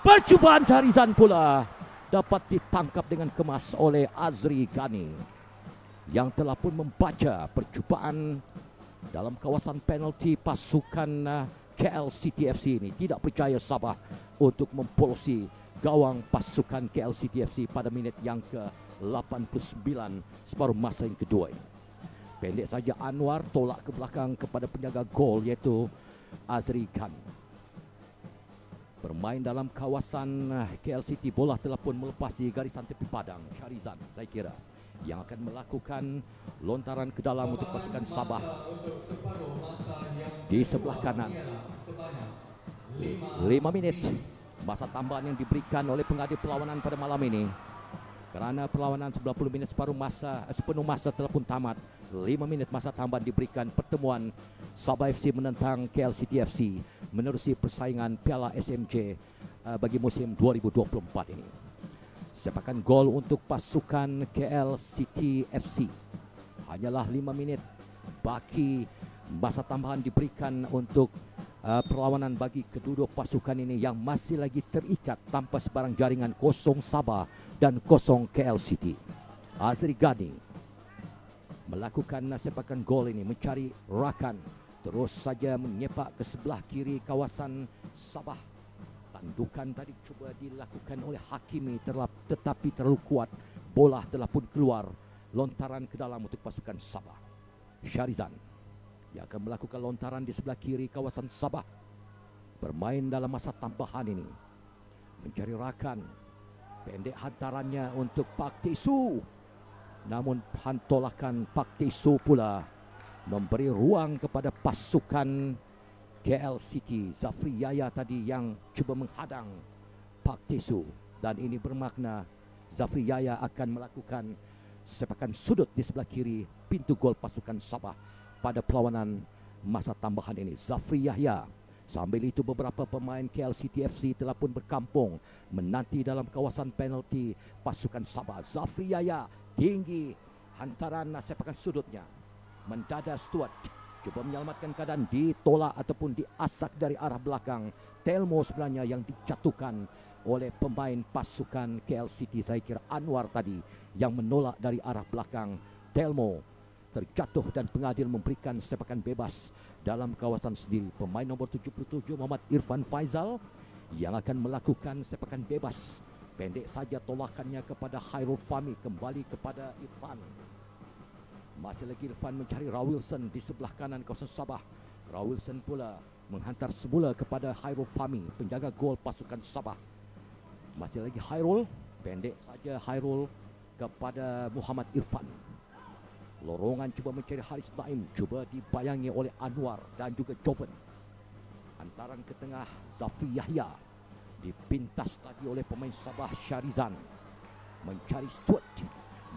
Percubaan Syarizan pula dapat ditangkap dengan kemas oleh Azri Ghani yang telah pun membaca percubaan dalam kawasan penalti pasukan KL City FC ini. Tidak percaya Sabah untuk mempolosi gawang pasukan KL City FC pada minit yang ke-89 separuh masa yang kedua ini. Pendek saja Anwar tolak ke belakang kepada penjaga gol iaitu Azri Khan. Bermain dalam kawasan KL City, bola telah pun melepasi garisan tepi padang. Syarizan saya kira yang akan melakukan lontaran ke dalam untuk pasukan Sabah di sebelah kanan. 5 menit masa tambahan yang diberikan oleh pengadil perlawanan pada malam ini. Kerana perlawanan 90 minit sepenuh masa telah pun tamat. 5 minit masa tambahan diberikan pertemuan Sabah FC menentang KL City FC menerusi persaingan Piala SMJ bagi musim 2024 ini. Sepakan gol untuk pasukan KL City FC. Hanyalah 5 menit baki masa tambahan diberikan untuk perlawanan bagi kedua pasukan ini yang masih lagi terikat tanpa sebarang jaringan, kosong Sabah dan kosong KL City. Azri Ghani melakukan sepakan gol ini, mencari rakan, terus saja menyepak ke sebelah kiri kawasan Sabah. Tandukan tadi cuba dilakukan oleh Hakimi tetapi terlalu kuat. Bola telah pun keluar, lontaran ke dalam untuk pasukan Sabah. Syarizan yang akan melakukan lontaran di sebelah kiri kawasan Sabah. Bermain dalam masa tambahan ini, mencari rakan. Pendek hantarannya untuk Pak Tisu. Namun hantolakan Pak Tisu pula memberi ruang kepada pasukan KL City. Zafri Yaya tadi yang cuba menghadang Pak Tisu. Dan ini bermakna Zafri Yaya akan melakukan sepakan sudut di sebelah kiri pintu gol pasukan Sabah pada perlawanan masa tambahan ini. Zafri Yahya. Sambil itu beberapa pemain KL City FC telah pun berkampung menanti dalam kawasan penalti pasukan Sabah. Zafri Yahya tinggi hantaran sepakan sudutnya. Mendadak Stuart cuba menyelamatkan keadaan, ditolak ataupun diasak dari arah belakang. Telmo sebenarnya yang dijatuhkan oleh pemain pasukan KL City. Saya kira Anwar tadi yang menolak dari arah belakang. Telmo terjatuh dan pengadil memberikan sepakan bebas dalam kawasan sendiri. Pemain nomor 77 Muhammad Irfan Faizal yang akan melakukan sepakan bebas. Pendek saja tolakannya kepada Khairul Fahmi, kembali kepada Irfan. Masih lagi Irfan mencari Rawilson di sebelah kanan kawasan Sabah. Rawilson pula menghantar semula kepada Khairul Fahmi, penjaga gol pasukan Sabah. Masih lagi Khairul, pendek saja Khairul kepada Muhammad Irfan. Lorongan cuba mencari Haris Naim, cuba dibayangi oleh Anwar dan juga Joven. Hantaran ke tengah Zafri Yahya, dipintas tadi oleh pemain Sabah Syarizan. Mencari Stuart,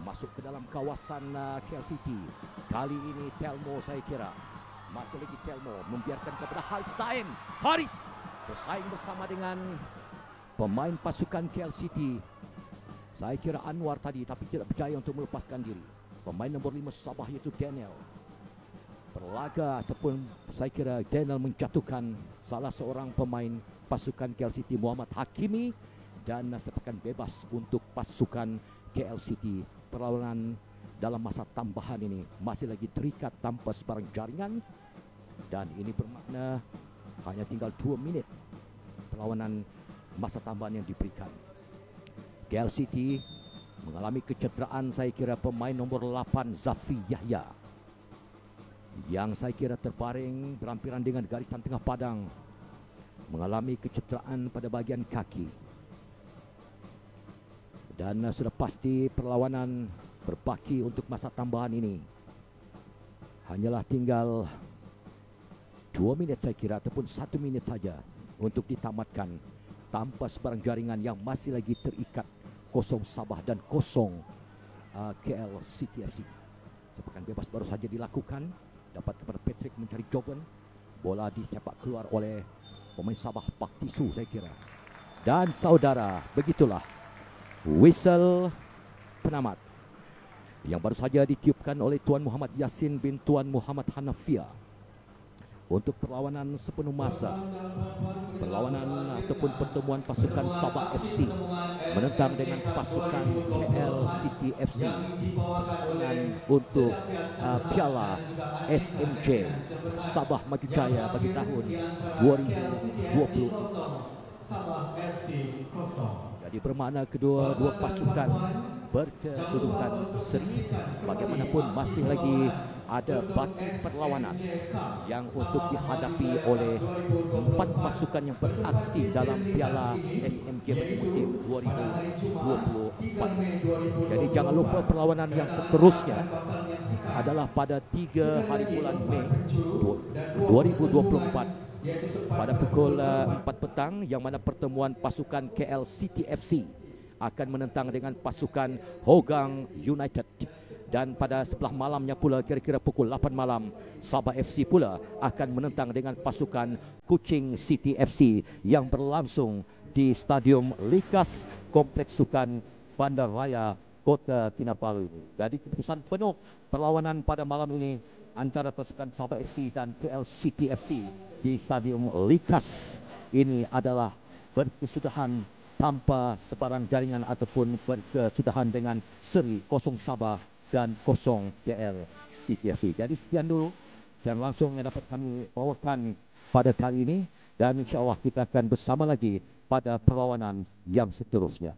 masuk ke dalam kawasan KL City. Kali ini Telmo saya kira. Masih lagi Telmo membiarkan kepada Haris Naim. Haris bersaing bersama dengan pemain pasukan KL City. Saya kira Anwar tadi tapi tidak berjaya untuk melepaskan diri. Pemain nomor 5 Sabah iaitu Daniel. Berlaga sebelum saya kira Daniel menjatuhkan salah seorang pemain pasukan KL City, Muhammad Hakimi, dan sepakan bebas untuk pasukan KL City. Perlawanan dalam masa tambahan ini masih lagi terikat tanpa sebarang jaringan, dan ini bermakna hanya tinggal 2 minit perlawanan masa tambahan yang diberikan. KL City mengalami kecederaan saya kira pemain nomor 8 Zafri Yahya yang saya kira terbaring berampiran dengan garisan tengah padang, mengalami kecederaan pada bahagian kaki. Dan sudah pasti perlawanan berbaki untuk masa tambahan ini. Hanyalah tinggal 2 minit saya kira ataupun 1 minit saja untuk ditamatkan tanpa sebarang jaringan yang masih lagi terikat. Kosong Sabah dan kosong KL City FC. Sepakan bebas baru saja dilakukan. Dapat kepada Patrick mencari Joven. Bola disepak keluar oleh pemain Sabah Pak Tisu saya kira. Dan saudara, begitulah whistle penamat. yang baru saja ditiupkan oleh Tuan Muhammad Yasin bin Tuan Muhammad Hanafiah untuk perlawanan sepenuh masa. Perlawanan ataupun pertemuan pasukan Sabah FC menentang dengan pasukan KL City FC persaingan untuk Piala SMJ Sabah Maju Jaya bagi tahun 2020. Jadi bermakna kedua-dua pasukan berkedudukan seri. Bagaimanapun masih lagi ada baki perlawanan yang untuk dihadapi oleh 4 pasukan yang beraksi dalam Piala SMJ bagi musim 2024. Jadi jangan lupa perlawanan yang seterusnya adalah pada 3 hari bulan Mei 2024 pada pukul 4 petang, yang mana pertemuan pasukan KL City FC akan menentang dengan pasukan Hougang United. Dan pada sebelah malamnya pula, kira-kira pukul 8 malam, Sabah FC pula akan menentang dengan pasukan Kuching City FC yang berlangsung di Stadium Likas Kompleks Sukan Bandaraya Kota Kinabalu. Jadi keputusan penuh perlawanan pada malam ini antara pasukan Sabah FC dan KL City FC di Stadium Likas ini adalah berkesudahan tanpa sebarang jaringan ataupun berkesudahan dengan seri 0 Sabah dan 0 KL City FC. Jadi sekian dulu dan langsung yang dapat kami bawakan pada kali ini, dan insya Allah kita akan bersama lagi pada perlawanan yang seterusnya.